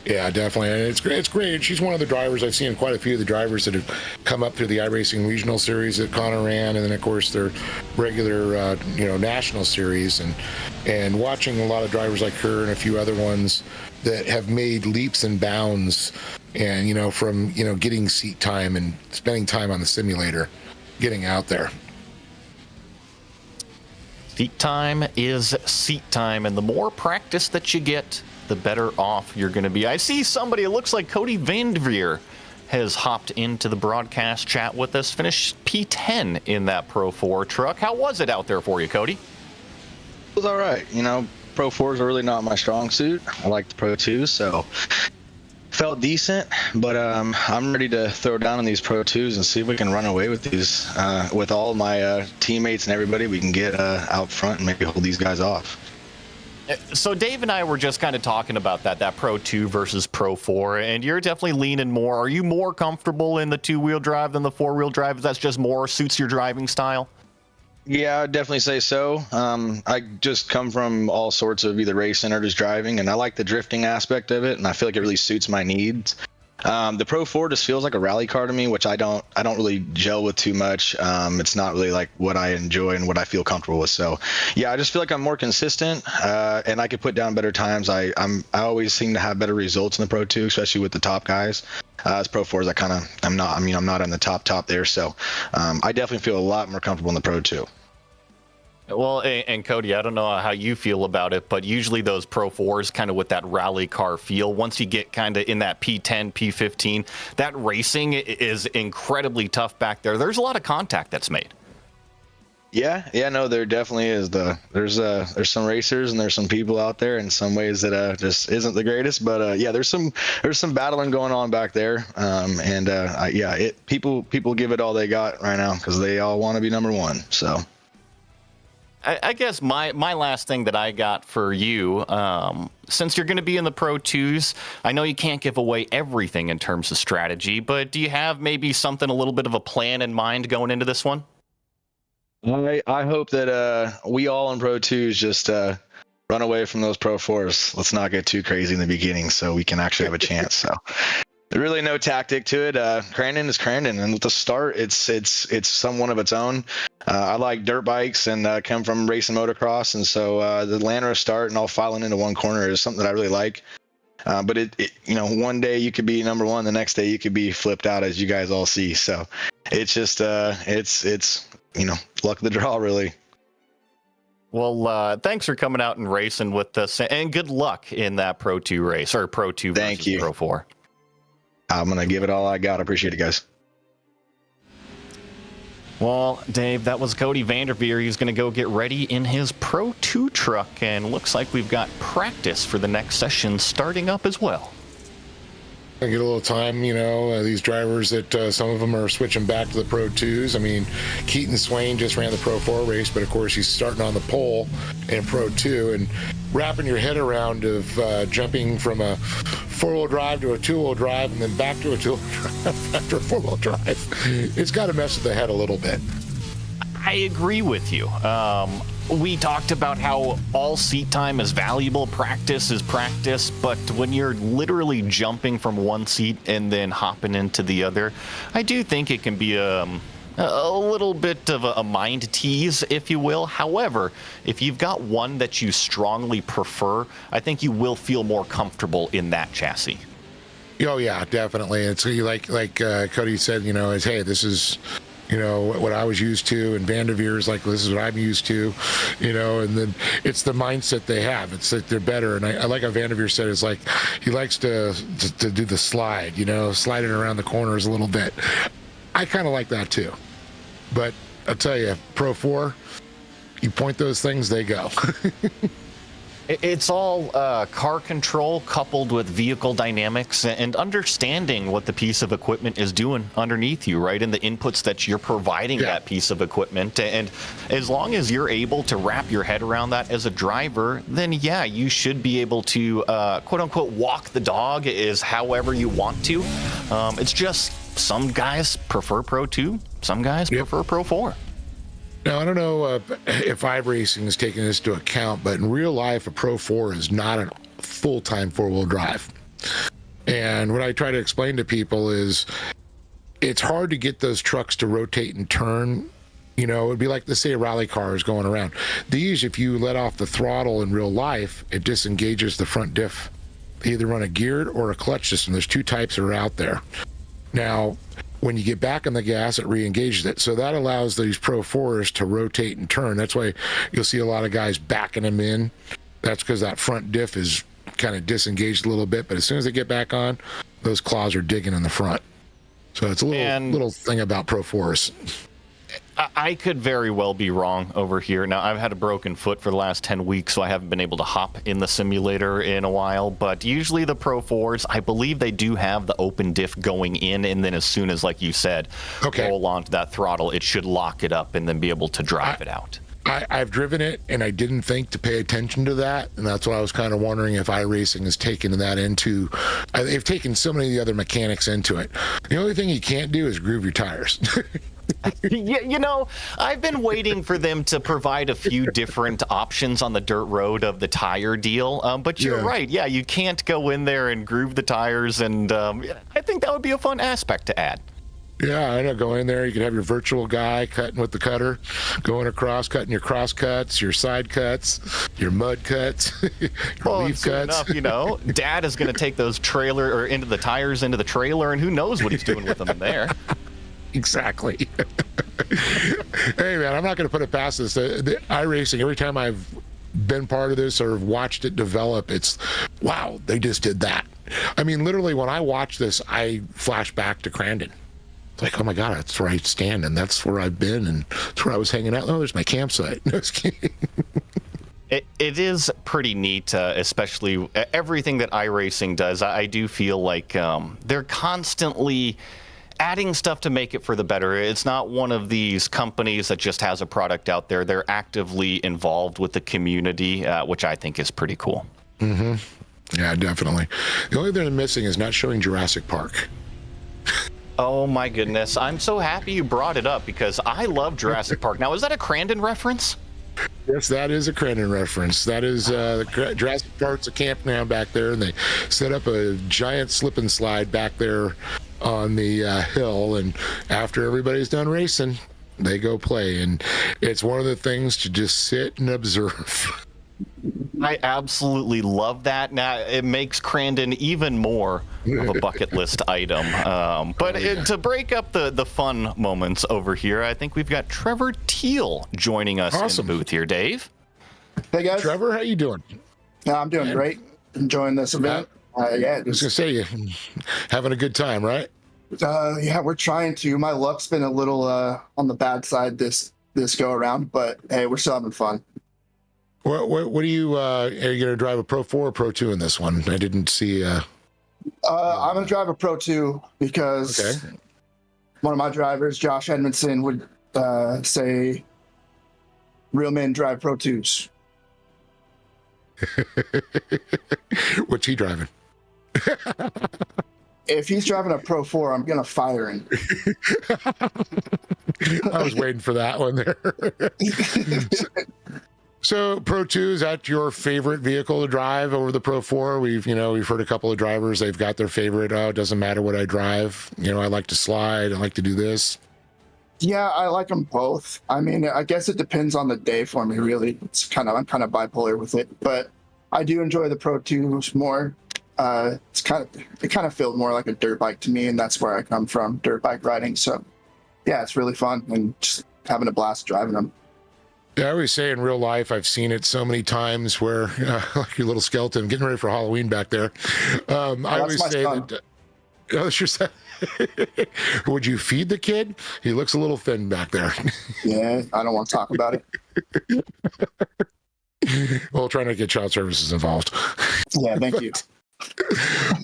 Yeah, definitely. And it's great. It's great. She's one of the drivers. I've seen quite a few of the drivers that have come up through the iRacing Regional Series that Connor ran, and then of course their regular, National Series, and watching a lot of drivers like her and a few other ones that have made leaps and bounds, and from getting seat time and spending time on the simulator, getting out there. Seat time is seat time, and the more practice that you get, the better off you're going to be. I see somebody, it looks like Cody Vanderveer has hopped into the broadcast chat with us, finished P10 in that Pro 4 truck. How was it out there for you, Cody? It was all right. Pro 4s are really not my strong suit. I like the Pro 2, so felt decent, but I'm ready to throw down on these Pro 2s and see if we can run away with these. With all my teammates and everybody, we can get out front and maybe hold these guys off. So Dave and I were just kind of talking about that Pro 2 versus Pro 4, and you're definitely leaning more. Are you more comfortable in the two-wheel drive than the four-wheel drive? That's just more suits your driving style? Yeah, I'd definitely say so. I just come from all sorts of either racing or just driving, and I like the drifting aspect of it, and I feel like it really suits my needs. The Pro 4 just feels like a rally car to me, which I don't really gel with too much. It's not really like what I enjoy and what I feel comfortable with. So yeah, I just feel like I'm more consistent, and I could put down better times. I always seem to have better results in the Pro 2, especially with the top guys. As Pro 4s, I'm not on the top there. So I definitely feel a lot more comfortable in the Pro 2. Well, and Cody, I don't know how you feel about it, but usually those Pro 4s kind of with that rally car feel, once you get kind of in that P10, P15, that racing is incredibly tough back there. There's a lot of contact that's made. Yeah, no, there definitely is. There's some racers and there's some people out there in some ways that just isn't the greatest, but yeah, there's some battling going on back there, people give it all they got right now because they all want to be number one. So I guess my last thing that I got for you, since you're going to be in the Pro 2s, I know you can't give away everything in terms of strategy, but do you have maybe something, a little bit of a plan in mind going into this one? I hope that we all in Pro 2s just run away from those Pro 4s. Let's not get too crazy in the beginning so we can actually have a chance. So there's really no tactic to it. Crandon is Crandon, and with the start, it's someone of its own. I like dirt bikes and come from racing motocross, and so the Lanra start and all filing into one corner is something that I really like. But one day you could be number one, the next day you could be flipped out, as you guys all see. So it's just it's luck of the draw, really. Well, thanks for coming out and racing with us, and good luck in that Pro 2 race, or Pro 2 Thank versus you. Pro 4. I'm going to give it all I got. I appreciate it, guys. Well, Dave, that was Cody Vanderveer. He's going to go get ready in his Pro 2 truck, and looks like we've got practice for the next session starting up as well. I get a little time, these drivers that some of them are switching back to the Pro 2s. I mean, Keaton Swain just ran the Pro 4 race, but of course he's starting on the pole in Pro 2, and wrapping your head around of jumping from a four-wheel drive to a two-wheel drive and then back to a two-wheel drive after a four-wheel drive. It's got to mess with the head a little bit. I agree with you. We talked about how all seat time is valuable, practice is practice, but when you're literally jumping from one seat and then hopping into the other, I do think it can be a little bit of a mind tease, if you will. However, if you've got one that you strongly prefer, I think you will feel more comfortable in that chassis. Oh yeah, definitely. It's like Cody said, is, hey, this is what I was used to, and Vanderveer's like, this is what I'm used to, and then it's the mindset they have. It's that they're better. And I like how Vanderveer said, it's like he likes to do the slide, sliding around the corners a little bit. I kind of like that too. But I'll tell you, Pro 4, you point those things, they go. It's all car control coupled with vehicle dynamics and understanding what the piece of equipment is doing underneath you, right? And the inputs that you're providing that piece of equipment. And as long as you're able to wrap your head around that as a driver, then yeah, you should be able to quote unquote walk the dog is however you want to. It's just some guys prefer Pro 2, some guys prefer Pro 4. Now, I don't know if iRacing is taking this into account, but in real life, a Pro 4 is not a full-time four-wheel drive. And what I try to explain to people is it's hard to get those trucks to rotate and turn. It'd be like, let's say, a rally car is going around. These, if you let off the throttle in real life, it disengages the front diff. They either run a geared or a clutch system. There's two types that are out there. Now, when you get back on the gas, it re-engages it. So that allows these Pro 4s to rotate and turn. That's why you'll see a lot of guys backing them in. That's because that front diff is kind of disengaged a little bit. But as soon as they get back on, those claws are digging in the front. So it's a little thing about Pro 4s. I could very well be wrong over here. Now, I've had a broken foot for the last 10 weeks, so I haven't been able to hop in the simulator in a while. But usually the Pro 4s, I believe they do have the open diff going in, and then as soon as, like you said, roll onto that throttle, it should lock it up and then be able to drive it out. I've driven it, and I didn't think to pay attention to that, and that's what I was kind of wondering if iRacing has taken that into. They've taken so many of the other mechanics into it. The only thing you can't do is groove your tires. Yeah, I've been waiting for them to provide a few different options on the dirt road of the tire deal. But you're right. Yeah, you can't go in there and groove the tires, and I think that would be a fun aspect to add. Yeah, I know. Go in there. You can have your virtual guy cutting with the cutter, going across, cutting your cross cuts, your side cuts, your mud cuts, your leaf cuts. Enough, Dad is going to take those into the tires into the trailer, and who knows what he's doing with them in there. Exactly. Hey, man, I'm not going to put it past this. The iRacing, every time I've been part of this or watched it develop, it's, wow, they just did that. I mean, literally, when I watch this, I flash back to Crandon. It's like, oh my God, that's where I stand, and that's where I've been, and that's where I was hanging out. Oh, there's my campsite. No, just kidding. It is pretty neat, especially everything that iRacing does. I do feel like they're constantly adding stuff to make it for the better. It's not one of these companies that just has a product out there. They're actively involved with the community, which I think is pretty cool. Mm-hmm. Yeah, definitely. The only thing they're missing is not showing Jurassic Park. Oh my goodness. I'm so happy you brought it up because I love Jurassic Park. Now, is that a Crandon reference? Yes, that is a Crandon reference. That is the Jurassic Park's a campground back there, and they set up a giant slip and slide back there on the hill, and after everybody's done racing, they go play, and it's one of the things to just sit and observe. I absolutely love that. Now, it makes Crandon even more of a bucket list item. To break up the fun moments over here, I think we've got Trevor Teal joining us in the booth here. Dave? Hey, guys. Trevor, how you doing? I'm doing great. Enjoying this event. I was going to say, you having a good time, right? Yeah, we're trying to. My luck's been a little on the bad side this go around, but hey, we're still having fun. What are you going to drive a Pro 4 or Pro 2 in this one? I didn't see. I'm going to drive a Pro 2 because one of my drivers, Josh Edmondson, would say real men drive Pro 2s. What's he driving? If he's driving a Pro 4, I'm going to fire him. I was waiting for that one there. So Pro 2, is that your favorite vehicle to drive over the Pro 4? We've heard a couple of drivers, they've got their favorite, it doesn't matter what I drive. I like to slide, I like to do this. Yeah, I like them both. I mean, I guess it depends on the day for me, really. I'm kind of bipolar with it, but I do enjoy the Pro 2s more. It kind of feels more like a dirt bike to me, and that's where I come from, dirt bike riding. So yeah, it's really fun and just having a blast driving them. Yeah, I always say in real life, I've seen it so many times where, like your little skeleton, getting ready for Halloween back there. I always say that. Oh, that's your son. Would you feed the kid? He looks a little thin back there. Yeah, I don't want to talk about it. Well, trying to get child services involved. Yeah, thank you.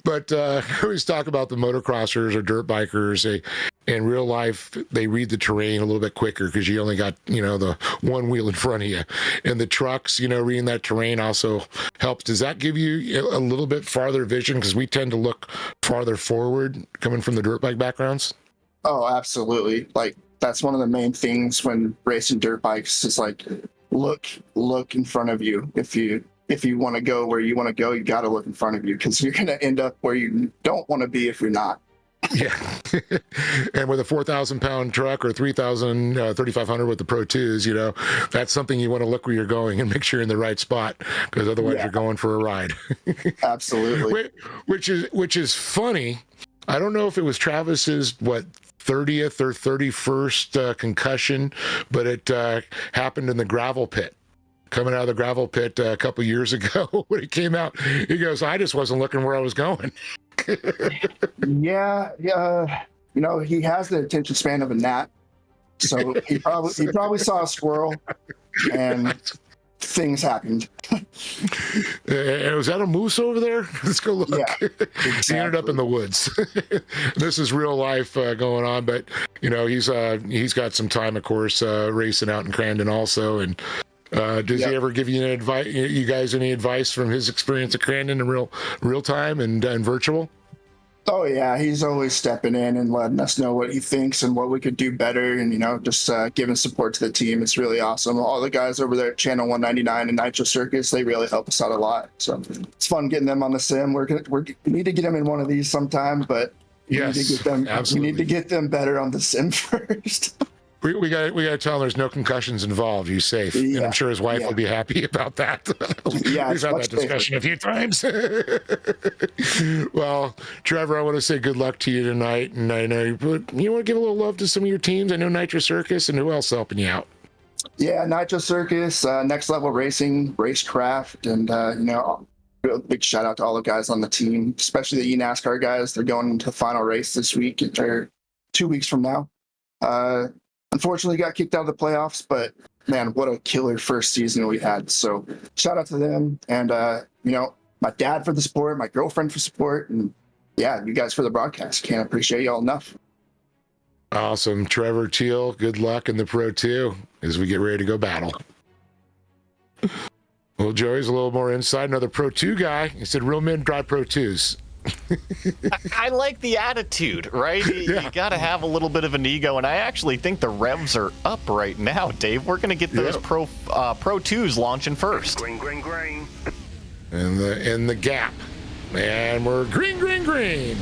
But I always talk about the motocrossers or dirt bikers. In real life, they read the terrain a little bit quicker because you only got, the one wheel in front of you. And the trucks, reading that terrain also helps. Does that give you a little bit farther vision? Because we tend to look farther forward coming from the dirt bike backgrounds. Oh, absolutely. Like, that's one of the main things when racing dirt bikes is like, look in front of you. If you want to go where you want to go, you got to look in front of you because you're going to end up where you don't want to be if you're not. Yeah. And with a 4,000-pound truck or 3,500 with the Pro 2s, that's something you want to look where you're going and make sure you're in the right spot because otherwise you're going for a ride. Absolutely. Which is funny. I don't know if it was Travis's, 30th or 31st concussion, but it happened in the gravel pit. Coming out of the gravel pit a couple years ago when he came out, he goes, I just wasn't looking where I was going. Yeah. He has the attention span of a gnat. So he probably saw a squirrel and things happened. Was that a moose over there? Let's go look. Yeah, He ended up in the woods. This is real life going on, but he's got some time, of course, racing out in Crandon also. And does he ever give you you guys any advice from his experience at Crandon in real time and virtual? Oh yeah, he's always stepping in and letting us know what he thinks and what we could do better, and just giving support to the team. It's really awesome. All the guys over there at Channel 199 and Nitro Circus, they really help us out a lot. So it's fun getting them on the sim. We need to get them in one of these sometime, but we need to get them better on the sim first. We got to tell him there's no concussions involved. He's safe, and I'm sure his wife will be happy about that. Yeah, we've had that discussion a few times. Well, Trevor, I want to say good luck to you tonight, and I know you want to give a little love to some of your teams. I know Nitro Circus, and who else helping you out? Yeah, Nitro Circus, Next Level Racing, Racecraft, and real big shout out to all the guys on the team, especially the eNASCAR guys. They're going into the final race this week or 2 weeks from now. Unfortunately, got kicked out of the playoffs, but man, what a killer first season we had. So shout out to them, and my dad for the support, my girlfriend for support, and yeah, you guys for the broadcast. Can't appreciate y'all enough. Awesome. Trevor Teal, good luck in the Pro 2 as we get ready to go battle. Well, Joey's a little more inside, another Pro 2 guy. He said real men drive Pro 2s. I like the attitude, right? You got to have a little bit of an ego, and I actually think the revs are up right now, Dave. We're going to get those Pro 2s launching first. Green. In the gap. And we're green.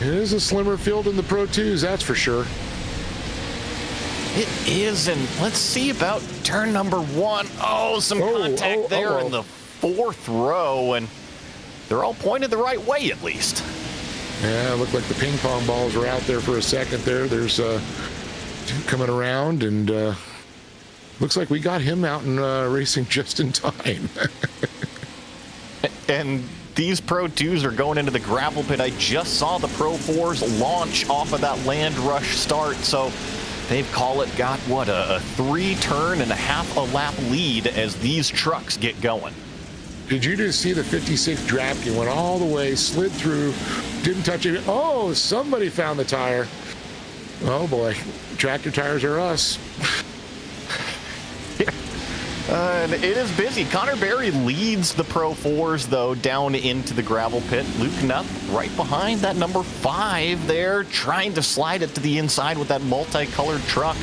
It is a slimmer field in the Pro 2s, that's for sure. It is, and let's see about turn number 1. Oh, some contact there in the 4th row, and they're all pointed the right way at least. Yeah, it looked like the ping pong balls were out there for a second there. There's two coming around, and looks like we got him out and racing just in time. And these Pro 2s are going into the gravel pit. I just saw the Pro 4s launch off of that land rush start, so they've got a 3-turn and a half a lap lead as these trucks get going. Did you just see the 56 Drapke went all the way, slid through, didn't touch it? Oh, somebody found the tire. Oh boy, tractor tires are us. And it is busy. Connor Berry leads the Pro 4s, though, down into the gravel pit. Luke Knupp right behind that number 5 there, trying to slide it to the inside with that multicolored truck.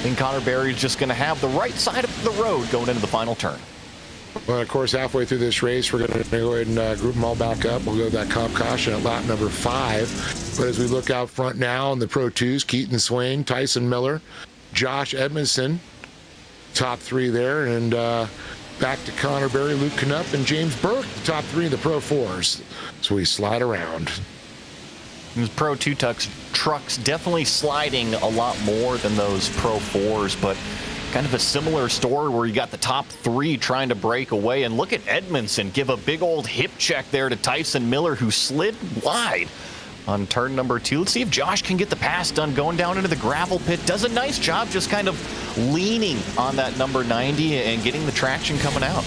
And Connor Berry's just going to have the right side of the road going into the final turn. Well, of course, halfway through this race, we're going to go ahead and group them all back up. We'll go to that comp caution at lap number 5. But as we look out front now in the Pro 2s, Keaton Swain, Tyson Miller, Josh Edmondson, top 3 there, and back to Connor Berry, Luke Knupp, and James Burke, the top 3 of the Pro 4s. So we slide around. These Pro 2 trucks definitely sliding a lot more than those Pro 4s, but kind of a similar story where you got the top 3 trying to break away. And look at Edmondson give a big old hip check there to Tyson Miller, who slid wide on turn number 2. Let's see if Josh can get the pass done going down into the gravel pit. Does a nice job just kind of leaning on that number 90 and getting the traction coming out.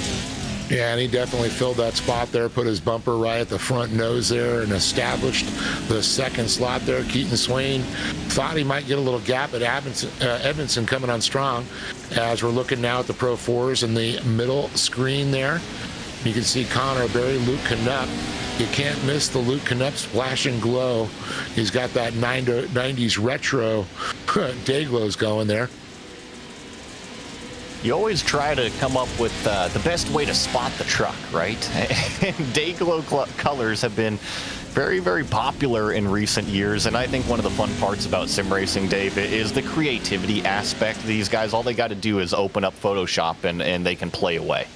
Yeah, and he definitely filled that spot there, put his bumper right at the front nose there, and established the second slot there. Keaton Swain thought he might get a little gap at Edmondson coming on strong. As we're looking now at the Pro 4s in the middle screen there, you can see Connor Berry, Luke Knupp. You can't miss the Luke Knupp splash and glow. He's got that 90s retro day glows going there. You always try to come up with the best way to spot the truck, right? And day glow colors have been very, very popular in recent years, and I think one of the fun parts about sim racing, Dave, is the creativity aspect. These guys, all they got to do is open up Photoshop and they can play away.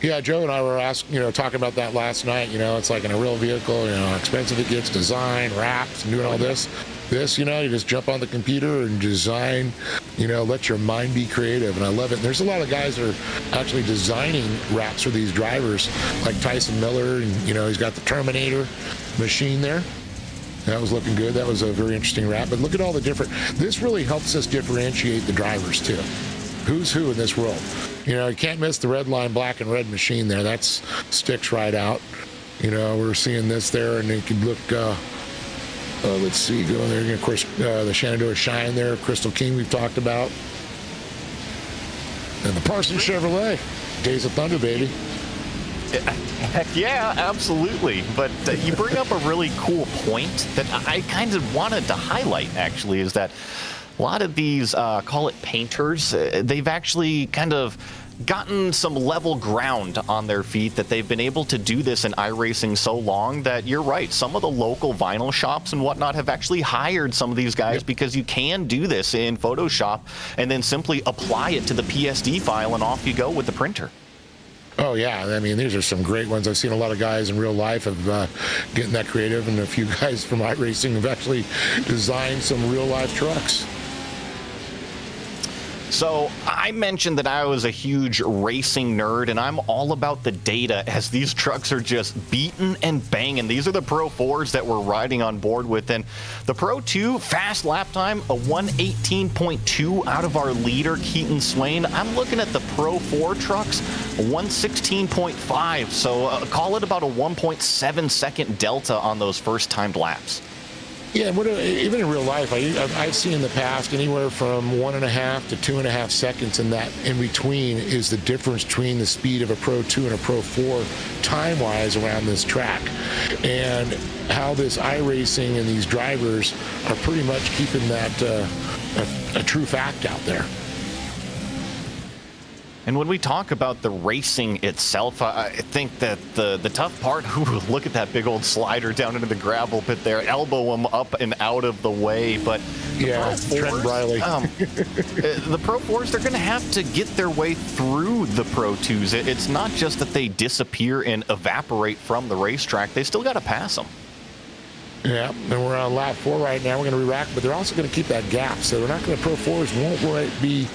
Yeah, Joe and I were talking about that last night. It's like in a real vehicle, how expensive it gets, design, wraps, and doing all this. You just jump on the computer and design, let your mind be creative. And I love it. And there's a lot of guys that are actually designing wraps for these drivers, like Tyson Miller, and, he's got the Terminator machine there. That was looking good. That was a very interesting wrap. But look at all the different. This really helps us differentiate the drivers too. Who's who in this world? You know, you can't miss the red line, black and red machine there. That's sticks right out. You know, we're seeing this there, and you can look. Let's see, go there. And of course, the Shenandoah Shine there, Crystal King we've talked about, and the Parsons Chevrolet, Days of Thunder, baby. Heck yeah, absolutely. But you bring up a really cool point that I kind of wanted to highlight, actually, is that a lot of these, call it painters, they've actually kind of gotten some level ground on their feet, that they've been able to do this in iRacing so long that you're right. Some of the local vinyl shops and whatnot have actually hired some of these guys because you can do this in Photoshop and then simply apply it to the PSD file and off you go with the printer. Oh, yeah. I mean, these are some great ones. I've seen a lot of guys in real life of getting that creative, and a few guys from iRacing have actually designed some real-life trucks. So I mentioned that I was a huge racing nerd, and I'm all about the data as these trucks are just beating and banging. These are the Pro 4s that we're riding on board with, and the Pro 2 fast lap time, a 1:18.2 out of our leader, Keaton Swain. I'm looking at the Pro 4 trucks, a 1:16.5, so call it about a 1.7 second delta on those first timed laps. Yeah, even in real life, I've seen in the past anywhere from 1.5 to 2.5 seconds, and that in between is the difference between the speed of a Pro 2 and a Pro 4 time-wise around this track. And how this iRacing and these drivers are pretty much keeping that a true fact out there. And when we talk about the racing itself, I think that the tough part, look at that big old slider down into the gravel pit there, elbow him up and out of the way. But yeah, Trent Briley. The Pro 4s, they're going to have to get their way through the Pro 2s. It's not just that they disappear and evaporate from the racetrack. They still got to pass them. Yeah, and we're on lap 4 right now. We're going to re-rack, but they're also going to keep that gap. So they're not going to, Pro 4s won't be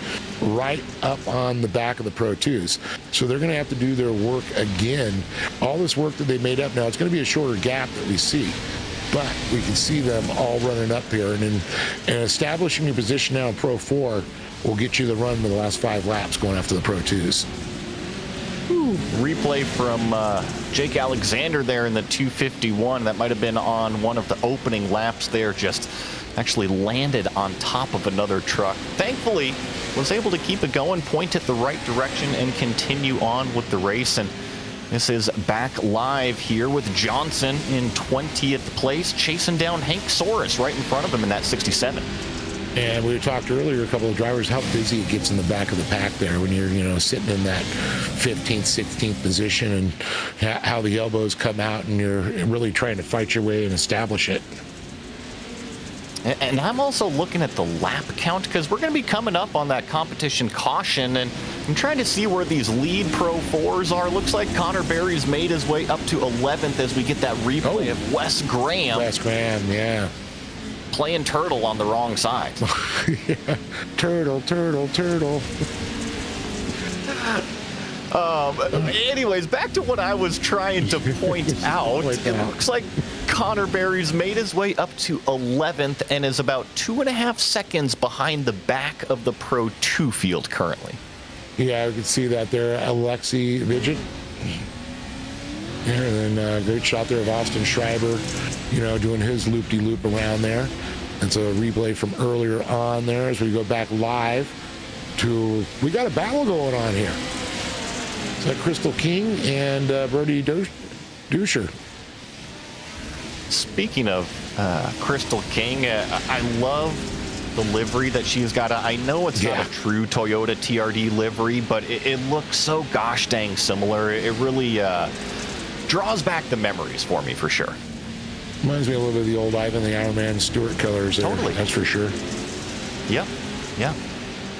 right up on the back of the Pro 2s. So they're going to have to do their work again. All this work that they made up now, it's going to be a shorter gap that we see. But we can see them all running up here. And establishing your position now in Pro 4 will get you the run for the last 5 laps going after the Pro 2s. Replay from Jake Alexander there in the 251. That might have been on one of the opening laps there. Just actually landed on top of another truck. Thankfully, was able to keep it going, point it the right direction, and continue on with the race. And this is back live here with Johnson in 20th place, chasing down Hank Soros right in front of him in that 67. And we talked earlier, a couple of drivers, how busy it gets in the back of the pack there when you're, sitting in that 15th, 16th position, and how the elbows come out, and you're really trying to fight your way and establish it. And I'm also looking at the lap count, because we're going to be coming up on that competition caution, and I'm trying to see where these lead Pro 4s are. Looks like Connor Berry's made his way up to 11th as we get that replay of Wes Graham. Wes Graham, yeah. Playing turtle on the wrong side. Yeah. Turtle. Anyways, back to what I was trying to point out. It looks like Connor Berry's made his way up to 11th and is about 2.5 seconds behind the back of the Pro 2 field currently. Yeah, we can see that there. Alexi Vidget. And then great shot there of Austin Schreiber, doing his loop-de-loop around there. It's a replay from earlier on there as we go back live to, we got a battle going on here. It's like Crystal King and Brody Duscher. Speaking of Crystal King, I love the livery that she's got. I know it's not a true Toyota TRD livery, but it looks so gosh dang similar. It really draws back the memories for me, for sure. Reminds me a little bit of the old Ivan the Iron Man Stewart colors there. Totally. That's for sure. Yep. Yeah.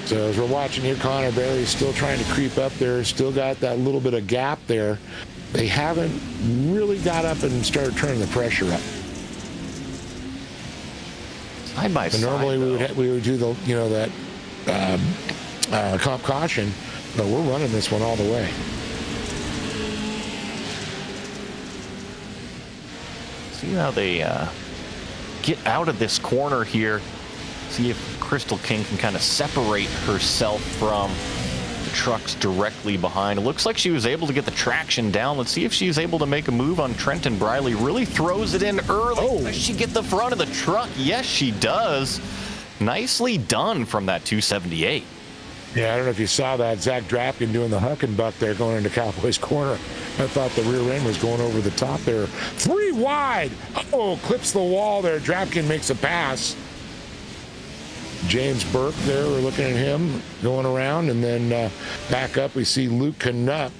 So as we're watching here, Connor Berry's still trying to creep up there. Still got that little bit of gap there. They haven't really got up and started turning the pressure up. Side by side. Normally we would do the that comp caution, but we're running this one all the way. See how they get out of this corner here. See if Crystal King can kind of separate herself from the trucks directly behind. It looks like she was able to get the traction down. Let's see if she's able to make a move on Trenton Briley. Really throws it in early. Does she get the front of the truck? Yes, she does. Nicely done from that 278. Yeah, I don't know if you saw that. Zach Drapkin doing the Huckenbuck there going into Cowboys corner. I thought the rear end was going over the top there. 3 wide. Oh, clips the wall there. Drapkin makes a pass. James Burke there, we're looking at him going around. And then back up, we see Luke Knupp.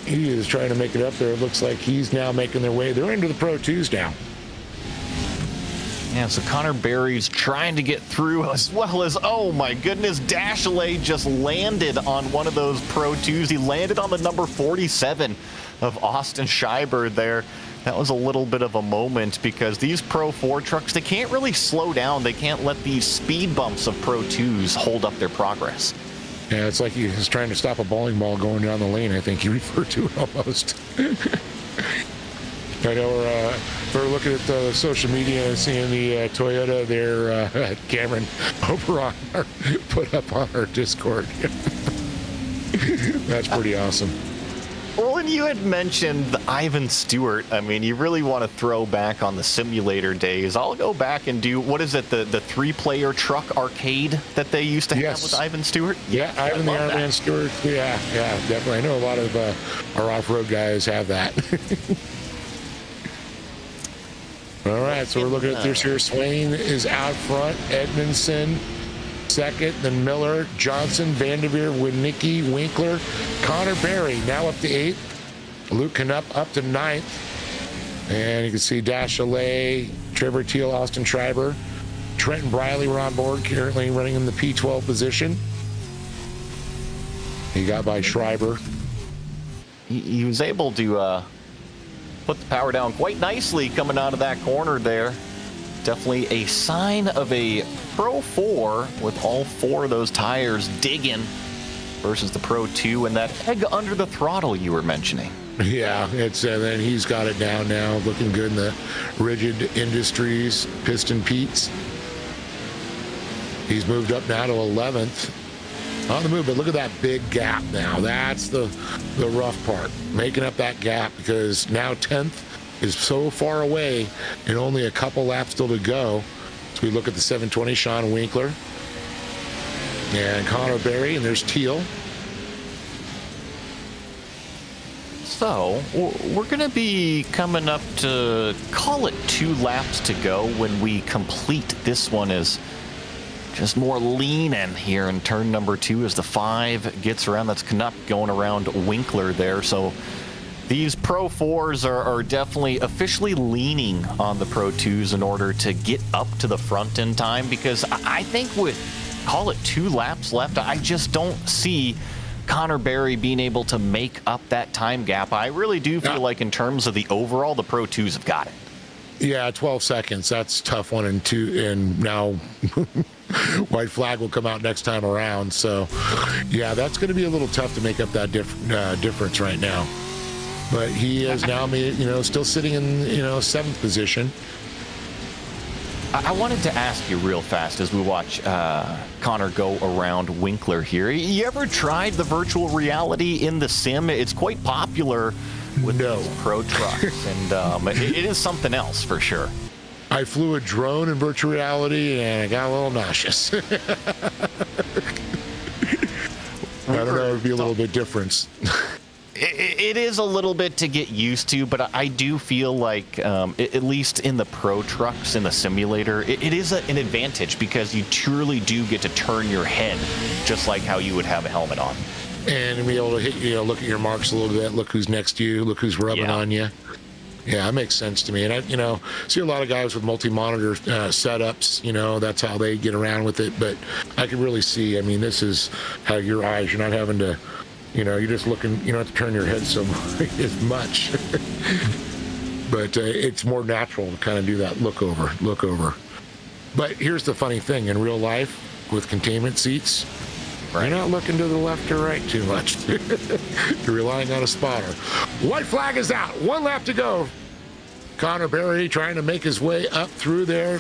He is trying to make it up there. It looks like he's now making their way. They're into the Pro 2s now. Yeah, so Connor Berry's trying to get through, as well as, oh my goodness, Dashley just landed on one of those Pro 2s. He landed on the number 47 of Austin Schreiber there. That was a little bit of a moment because these Pro 4 trucks, they can't really slow down. They can't let these speed bumps of Pro 2s hold up their progress. Yeah, it's like he was trying to stop a bowling ball going down the lane. I think he referred to it almost. I know we're looking at the social media and seeing the Toyota there, Cameron Oberon put up on our Discord. That's pretty awesome. Well, and you had mentioned the Ivan Stewart. I mean, you really want to throw back on the simulator days. I'll go back and do, what is it, the 3-player truck arcade that they used to have with Ivan Stewart? Yeah, Ivan the Iron Man Stewart. Yeah, definitely. I know a lot of our off-road guys have that. All right, so we're looking at this here. Swain is out front. Edmondson second, then Miller, Johnson, Vanderveer, Winnicki, Winkler, Connor Berry now up to 8th. Luke Knupp up to 9th. And you can see Dashley, Trevor Teal, Austin Schreiber. Trenton Briley were on board, currently running in the P12 position. He got by Schreiber. He was able to put the power down quite nicely coming out of that corner there. Definitely a sign of a Pro 4 with all 4 of those tires digging versus the Pro 2 and that egg under the throttle you were mentioning. Yeah, it's then he's got it down now, looking good in the Rigid Industries Piston Pete's. He's moved up now to 11th. On the move, but look at that big gap now. That's the rough part, making up that gap, because now 10th is so far away and only a couple laps still to go. So we look at the 720, Sean Winkler and Connor Berry, and there's Teal. So we're going to be coming up to, call it 2 laps to go when we complete this one. Is just more lean in here in turn number 2 as the 5 gets around. That's Knupp going around Winkler there. So these Pro 4s are definitely officially leaning on the Pro 2s in order to get up to the front in time, because I think with, call it 2 laps left, I just don't see Connor Berry being able to make up that time gap. I really do feel like in terms of the overall, the Pro 2s have got it. Yeah, 12 seconds. That's a tough one. And now white flag will come out next time around. So, yeah, that's going to be a little tough to make up that difference right now. But he has now made, still sitting in, 7th position. I wanted to ask you real fast as we watch Connor go around Winkler here. You ever tried the virtual reality in the sim? It's quite popular with those pro trucks, and it is something else for sure. I flew a drone in virtual reality, and I got a little nauseous. I don't know, it would be a little bit different. It is a little bit to get used to, but I do feel like, at least in the pro trucks in the simulator, it is an advantage because you truly do get to turn your head just like how you would have a helmet on. And be able to hit, look at your marks a little bit, look who's next to you, look who's rubbing on you. Yeah, that makes sense to me. And I, see a lot of guys with multi-monitor setups, that's how they get around with it. But I can really see, this is how your eyes, you're not having to, you're just looking, you don't have to turn your head so as much. But it's more natural to kind of do that look over. But here's the funny thing, in real life, with containment seats, you're not looking to the left or right too much. You're relying on a spotter. White flag is out. 1 lap to go. Connor Berry trying to make his way up through there.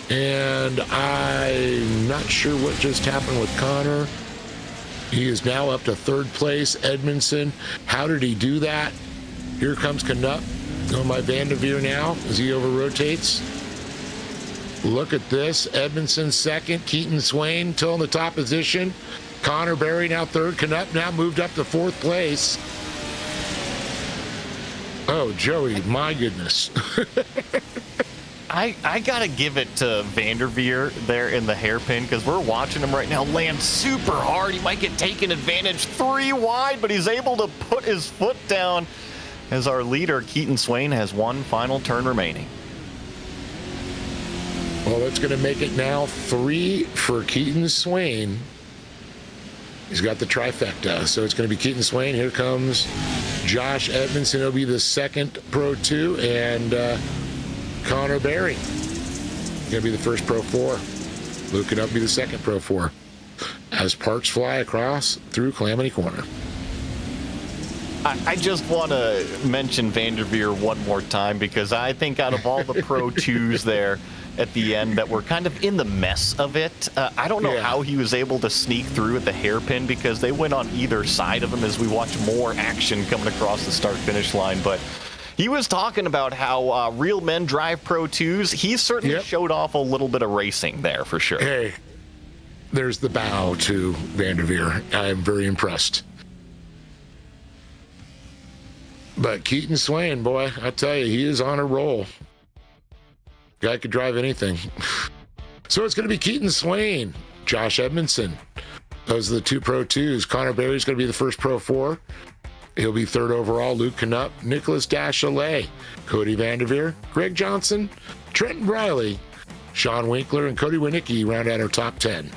And I'm not sure what just happened with Connor. He is now up to third place. Edmondson, how did he do that? Here comes Canuck going by Vanderveer now as he over-rotates. Look at this. Edmondson second. Keaton Swain still in the top position. Connor Berry now third. Canuck now moved up to fourth place. Oh, Joey, my goodness. I gotta give it to Vanderveer there in the hairpin because we're watching him right now land super hard. He might get taken advantage 3 wide, but he's able to put his foot down as our leader, Keaton Swain, has one final turn remaining. Well, that's going to make it now 3 for Keaton Swain. He's got the trifecta, so it's going to be Keaton Swain. Here comes Josh Edmondson. He'll be the second Pro 2, and Connor Berry going to be the first Pro 4. Luke Canuck be the second Pro 4 as parks fly across through Calamity Corner. I just want to mention Vanderveer one more time because I think out of all the Pro 2s there at the end that were kind of in the mess of it, I don't know how he was able to sneak through at the hairpin because they went on either side of him as we watch more action coming across the start-finish line. But he was talking about how real men drive Pro 2s. He certainly showed off a little bit of racing there for sure. Hey, there's the bow to Vanderveer. I'm very impressed. But Keaton Swain, boy, I tell you, he is on a roll. Guy could drive anything. So it's going to be Keaton Swain, Josh Edmondson. Those are the 2 Pro 2s. Connor Berry's going to be the first Pro 4. He'll be third overall. Luke Canuck, Nicholas Dashalet, Cody Vanderveer, Greg Johnson, Trenton Briley, Sean Winkler, and Cody Winicki round out our top 10.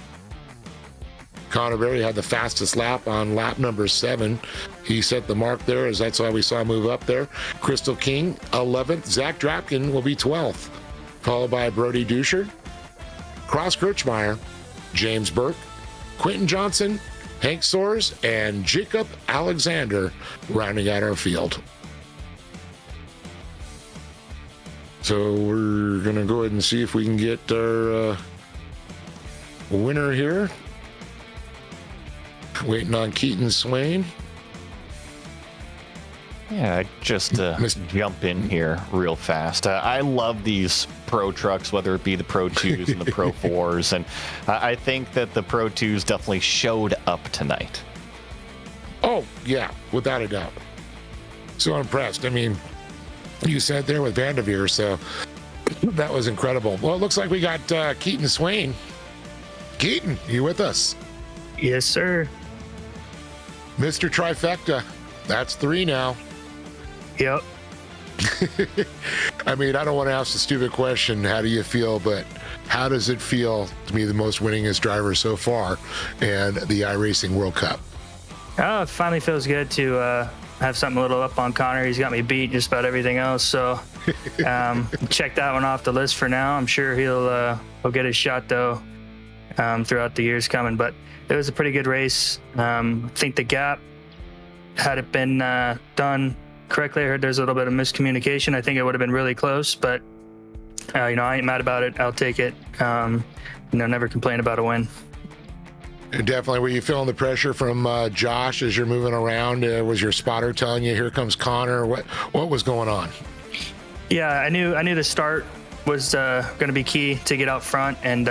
Connor Berry had the fastest lap on lap number 7. He set the mark there, as that's why we saw him move up there. Crystal King, 11th. Zach Drapkin will be 12th, followed by Brody Duscher, Cross Kirchmeyer, James Burke, Quentin Johnson, Hank Soares, and Jacob Alexander rounding out our field. So we're going to go ahead and see if we can get our winner here. Waiting on Keaton Swain. Yeah, just jump in here real fast. I love these Pro trucks, whether it be the Pro 2s and the Pro 4s, and I think that the Pro 2s definitely showed up tonight. Oh, yeah, without a doubt. So impressed. I mean, you sat there with Vanderveer, so that was incredible. Well, it looks like we got Keaton Swain. Keaton, you with us? Yes, sir. Mr. Trifecta. That's 3 now. Yep. I mean, I don't want to ask a stupid question, how do you feel, but how does it feel to be the most winningest driver so far in the iRacing World Cup? Oh, it finally feels good to have something a little up on Connor. He's got me beat just about everything else, so check that one off the list for now. I'm sure he'll get his shot, though, throughout the years coming, but it was a pretty good race. I think the gap, had it been done correctly, I heard there's a little bit of miscommunication. I think it would have been really close, but I ain't mad about it. I'll take it. Never complain about a win. Definitely. Were you feeling the pressure from Josh as you're moving around? Was your spotter telling you, here comes Connor? What was going on? Yeah, I knew the start was going to be key to get out front, and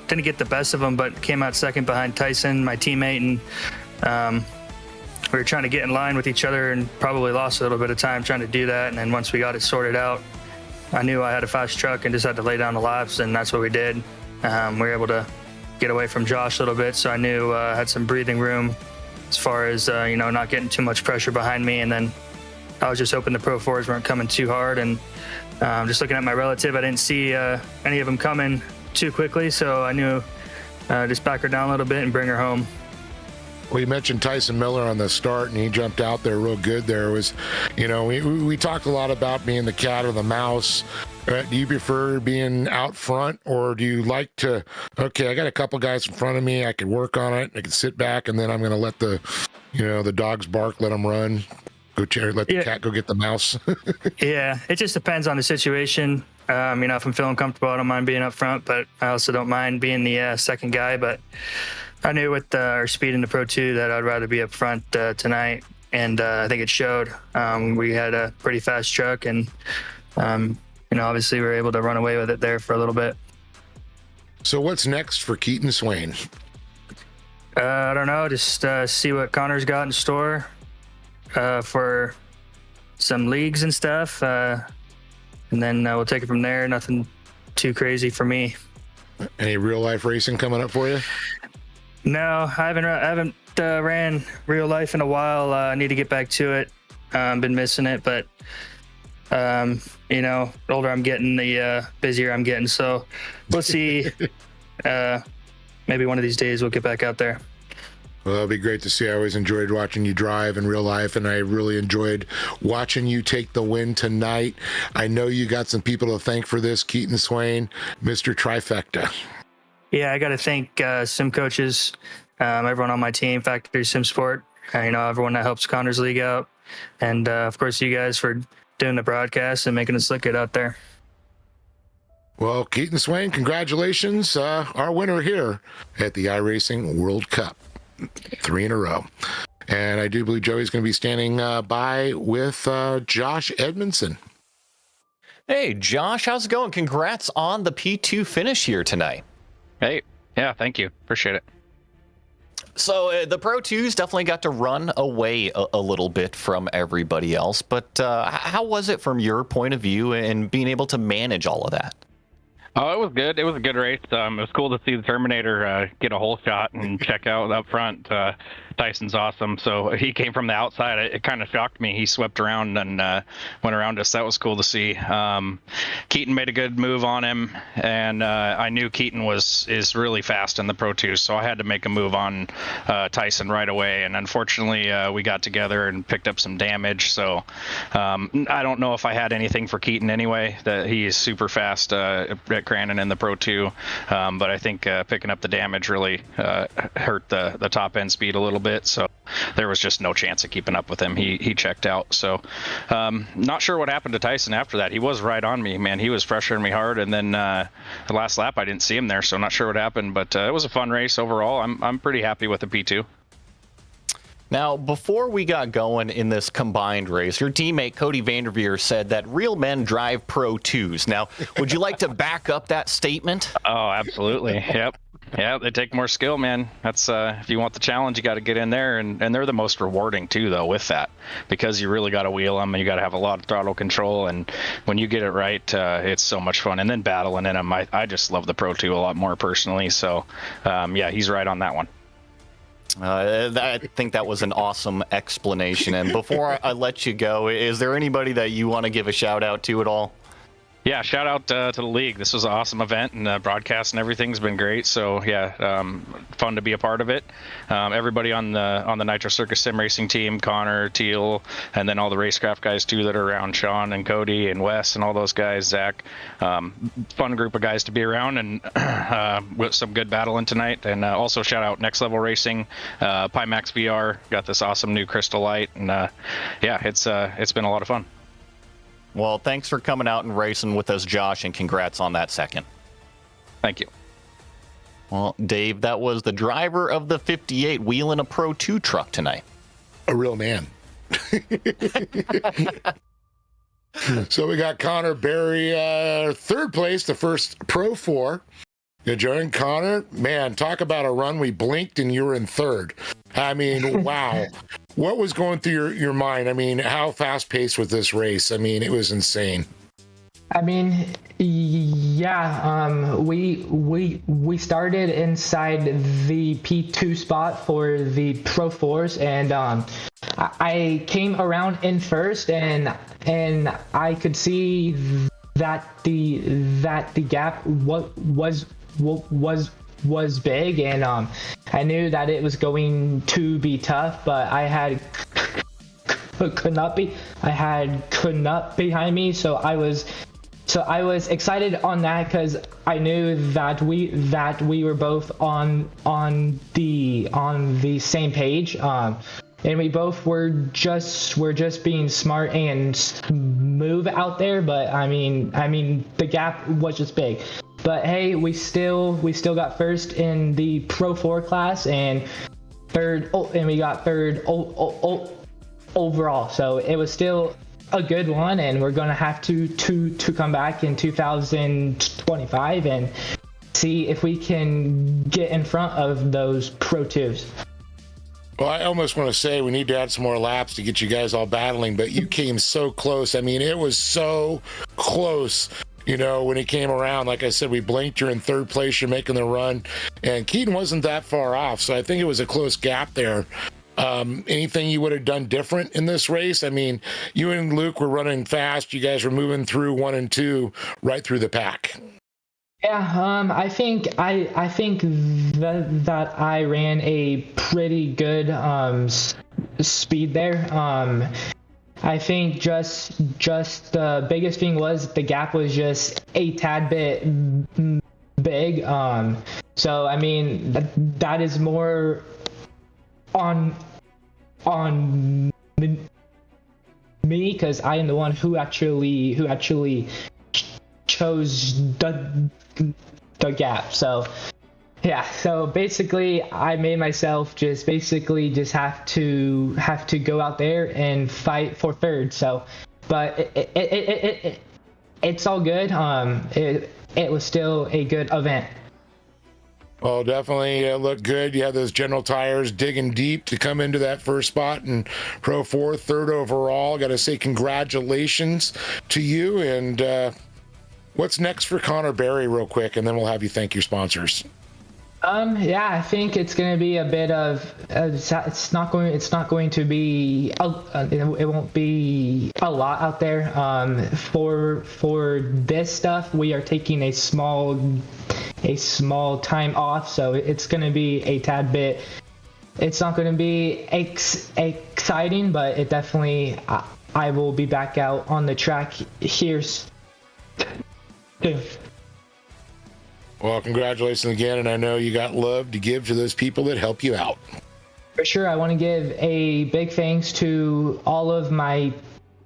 didn't get the best of him, but came out second behind Tyson, my teammate, and we were trying to get in line with each other and probably lost a little bit of time trying to do that. And then once we got it sorted out, I knew I had a fast truck and just had to lay down the laps, and that's what we did. We were able to get away from Josh a little bit, so I knew I had some breathing room as far as not getting too much pressure behind me. And then I was just hoping the Pro 4s weren't coming too hard, and just looking at my relative, I didn't see any of them coming too quickly, so I knew just back her down a little bit and bring her home. Well, you mentioned Tyson Miller on the start, and he jumped out there real good. There was, we talked a lot about being the cat or the mouse. Do you prefer being out front, or do you like to, okay, I got a couple guys in front of me, I can work on it, I can sit back, and then I'm going to let the dogs bark, let them run, Let the cat go get the mouse. Yeah, it just depends on the situation. If I'm feeling comfortable, I don't mind being up front, but I also don't mind being the second guy. But I knew with our speed in the Pro 2 that I'd rather be up front tonight, and I think it showed. We had a pretty fast truck, and obviously we were able to run away with it there for a little bit. So what's next for Keaton Swain? I don't know, just see what Connor's got in store for some leagues and stuff, and then we'll take it from there. Nothing too crazy for me. Any real life racing coming up for you? No, I haven't ran real life in a while. I need to get back to it. Been missing it, but the older I'm getting, the busier I'm getting. So we'll see. Maybe one of these days we'll get back out there. Well, it'll be great to see. I always enjoyed watching you drive in real life, and I really enjoyed watching you take the win tonight. I know you got some people to thank for this, Keaton Swain, Mr. Trifecta. Yeah, I got to thank sim coaches, everyone on my team, Factory Sim Sport, everyone that helps Connor's League out, and of course you guys for doing the broadcast and making us look good out there. Well, Keaton Swain, congratulations, our winner here at the iRacing World Cup, 3 in a row. And I do believe Joey's going to be standing by with Josh Edmondson. Hey, Josh, how's it going? Congrats on the P2 finish here tonight. Hey, yeah, thank you. Appreciate it. So the Pro 2s definitely got to run away a little bit from everybody else, but how was it from your point of view and being able to manage all of that? Oh, it was good. It was a good race. It was cool to see the Terminator get a hole shot and check out up front. Tyson's awesome. So he came from the outside. It kind of shocked me. He swept around and went around us. That was cool to see. Keaton made a good move on him, and I knew Keaton is really fast in the Pro 2, so I had to make a move on Tyson right away. And unfortunately, we got together and picked up some damage. So I don't know if I had anything for Keaton anyway. That he is super fast at Crandon in the Pro 2, but I think picking up the damage really hurt the top end speed a little bit. So there was just no chance of keeping up with him. He checked out. So not sure what happened to Tyson after that. He was right on me, man. He was pressuring me hard, and then the last lap I didn't see him there, so not sure what happened. But it was a fun race overall. I'm pretty happy with the P2. Now, before we got going in this combined race, your teammate Cody Vanderveer said that real men drive Pro 2s. Now, would you like to back up that statement? Oh, absolutely. Yep. Yeah, they take more skill, man. That's if you want the challenge, you got to get in there, and they're the most rewarding too, though, with that, because you really got to wheel them, and you got to have a lot of throttle control, and when you get it right, it's so much fun. And then battling in them, I just love the Pro 2 a lot more personally. So, yeah, he's right on that one. I think that was an awesome explanation. And before I let you go, is there anybody that you want to give a shout out to at all? Yeah, shout out to the league. This was an awesome event, and the broadcast and everything's been great. So yeah, fun to be a part of it. Everybody on the Nitro Circus Sim Racing team, Connor, Teal, and then all the Racecraft guys too that are around, Sean and Cody and Wes and all those guys, Zach. Fun group of guys to be around, and with some good battling tonight. And also shout out Next Level Racing, Pimax VR got this awesome new crystal light, and yeah, it's been a lot of fun. Well, thanks for coming out and racing with us, Josh, and congrats on that second. Thank you. Well, Dave, that was the driver of the 58 wheeling a Pro 2 truck tonight. A real man. So we got Connor Berry, third place, the first Pro 4. Joining Connor, man, talk about a run. We blinked and you were in third. I mean, wow. What was going through your mind? I mean, how fast-paced was this race? I mean, it was insane. I mean, yeah, we started inside the P2 spot for the Pro 4s, and I came around in first, and I could see that the gap was big, and I knew that it was going to be tough, but I had Canutt behind me, so I was excited on that because I knew that we were both on the same page. we both were just being smart and smooth out there. But I mean, the gap was just big. But hey, we still got first in the Pro 4 class and third. And we got third overall. So it was still a good one, and we're gonna have to come back in 2025 and see if we can get in front of those Pro 2s. Well, I almost want to say we need to add some more laps to get you guys all battling, but you came so close. I mean, it was so close. You know, when he came around, like I said, we blinked, you're in third place, you're making the run, and Keaton wasn't that far off, so I think it was a close gap there. Anything you would have done different in this race? I mean, you and Luke were running fast. You guys were moving through 1 and 2 right through the pack. Yeah, I think that I ran a pretty good speed there. I think just the biggest thing was the gap was just a tad bit big. So I mean that is more on me because I am the one who actually chose the gap. So yeah, so basically I made myself just have to go out there and fight for third. So but it's all good. It was still a good event. Well, definitely looked good. You had those General Tires digging deep to come into that first spot in Pro 4, third overall. Got to say congratulations to you. And what's next for Connor Berry real quick, and then we'll have you thank your sponsors. Yeah, I think it's going to be a bit of it's not going to be it won't be a lot out there. For this stuff, we are taking a small time off, so it's going to be a tad bit. It's not going to be exciting, but it definitely I will be back out on the track here soon. Well, congratulations again, and I know you got love to give to those people that help you out. For sure, I want to give a big thanks to all of my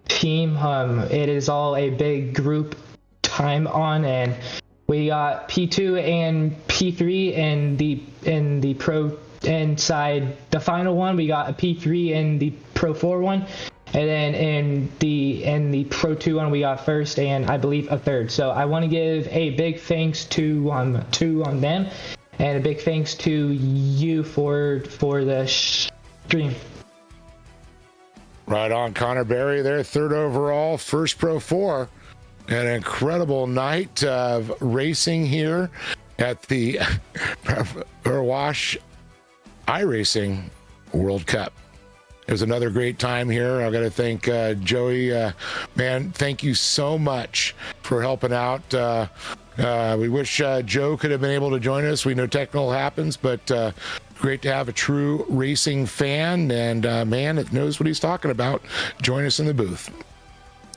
team. It is all a big group time on, and we got P2 and P3 in the Pro inside the final one. We got a P3 in the Pro 4 one. And then in the Pro 2 one, we got first and I believe a third. So I want to give a big thanks to them, and a big thanks to you for the stream. Right on, Connor Berry there, third overall, first Pro 4. An incredible night of racing here at the Wash iRacing World Cup. It was another great time here. I've got to thank Joey. Man, thank you so much for helping out. We wish Joe could have been able to join us. We know technical happens, but great to have a true racing fan and man that knows what he's talking about join us in the booth.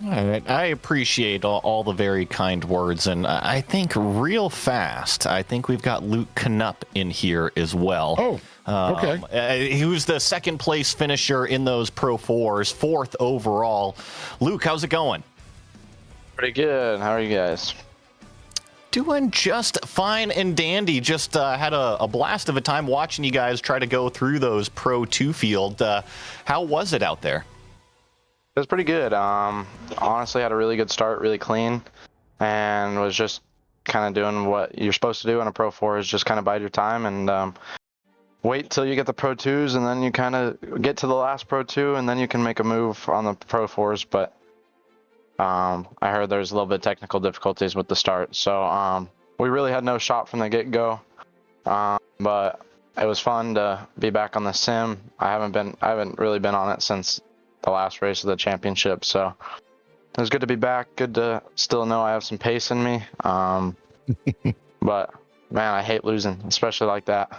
All right. I appreciate all the very kind words, and I think real fast, I think we've got Luke Knupp in here as well. Oh, okay. He was the second place finisher in those Pro 4s, fourth overall. Luke, how's it going? Pretty good. How are you guys? Doing just fine and dandy. Just had a blast of a time watching you guys try to go through those Pro 2 field. How was it out there? It was pretty good. Honestly, had a really good start, really clean, and was just kind of doing what you're supposed to do in a Pro 4 is just kind of bide your time and wait till you get the Pro 2s, and then you kind of get to the last Pro 2, and then you can make a move on the Pro 4s. But I heard there's a little bit of technical difficulties with the start, so we really had no shot from the get-go. But it was fun to be back on the sim. I haven't really been on it since the last race of the championship, so it was good to be back. Good to still know I have some pace in me. But man, I hate losing, especially like that.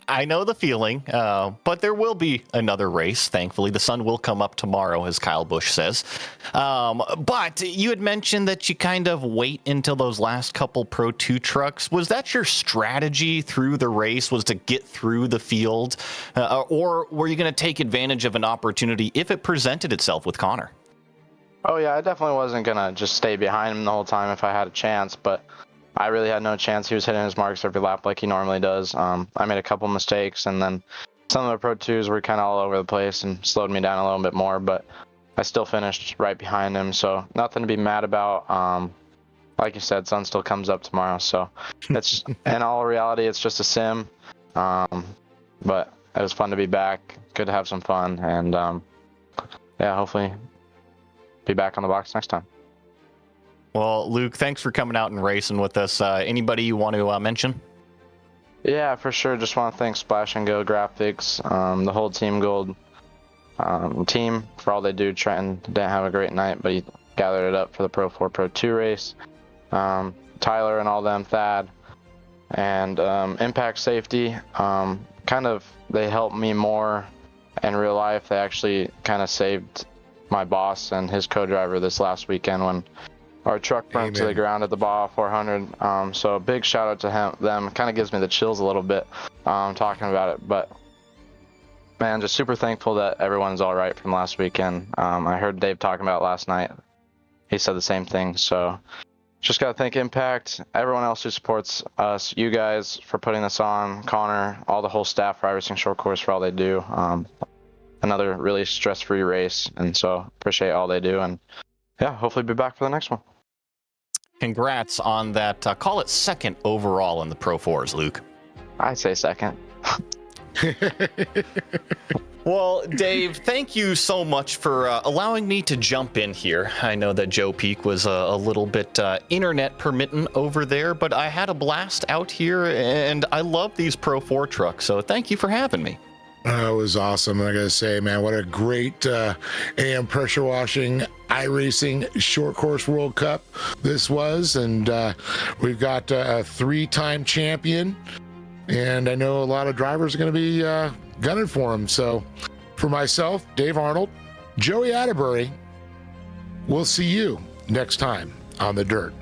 I know the feeling, but there will be another race. Thankfully, the sun will come up tomorrow, as Kyle Busch says. But you had mentioned that you kind of wait until those last couple Pro 2 trucks. Was that your strategy through the race, was to get through the field? Or were you going to take advantage of an opportunity if it presented itself with Connor? Oh yeah, I definitely wasn't gonna just stay behind him the whole time if I had a chance, but I really had no chance. He was hitting his marks every lap like he normally does. I made a couple mistakes, and then some of the Pro 2s were kind of all over the place and slowed me down a little bit more, but I still finished right behind him, so nothing to be mad about. Like you said, sun still comes up tomorrow, so it's in all reality, it's just a sim. But it was fun to be back, good to have some fun, and yeah, hopefully be back on the box next time. Well, Luke, thanks for coming out and racing with us. Anybody you want to mention? Yeah, for sure. Just want to thank Splash and Go Graphics, the whole Team Gold team for all they do. Trenton didn't have a great night, but he gathered it up for the Pro 4 Pro 2 race. Tyler and all them, Thad, and Impact Safety. Kind of, they helped me more in real life. They actually kind of saved my boss and his co-driver this last weekend when our truck burnt to the ground at the Baja 400. So a big shout out to them. Kind of gives me the chills a little bit talking about it. But man, just super thankful that everyone's all right from last weekend. I heard Dave talking about it last night. He said the same thing. So just got to thank Impact, everyone else who supports us, you guys for putting this on, Connor, all the whole staff for iRacing Short Course for all they do. Another really stress-free race, and so appreciate all they do, and yeah, hopefully be back for the next one. Congrats on that. Call it second overall in the Pro 4s, Luke. I'd say second. Well, Dave, thank you so much for allowing me to jump in here. I know that Joe Peak was a little bit internet permitting over there, but I had a blast out here, and I love these Pro 4 trucks, so thank you for having me. It was awesome. I gotta say, man, what a great AM pressure washing iRacing Short Course World Cup this was. And we've got a 3-time champion, and I know a lot of drivers are going to be gunning for him. So for myself, Dave Arnold, Joey Atterbury, we'll see you next time on The Dirt.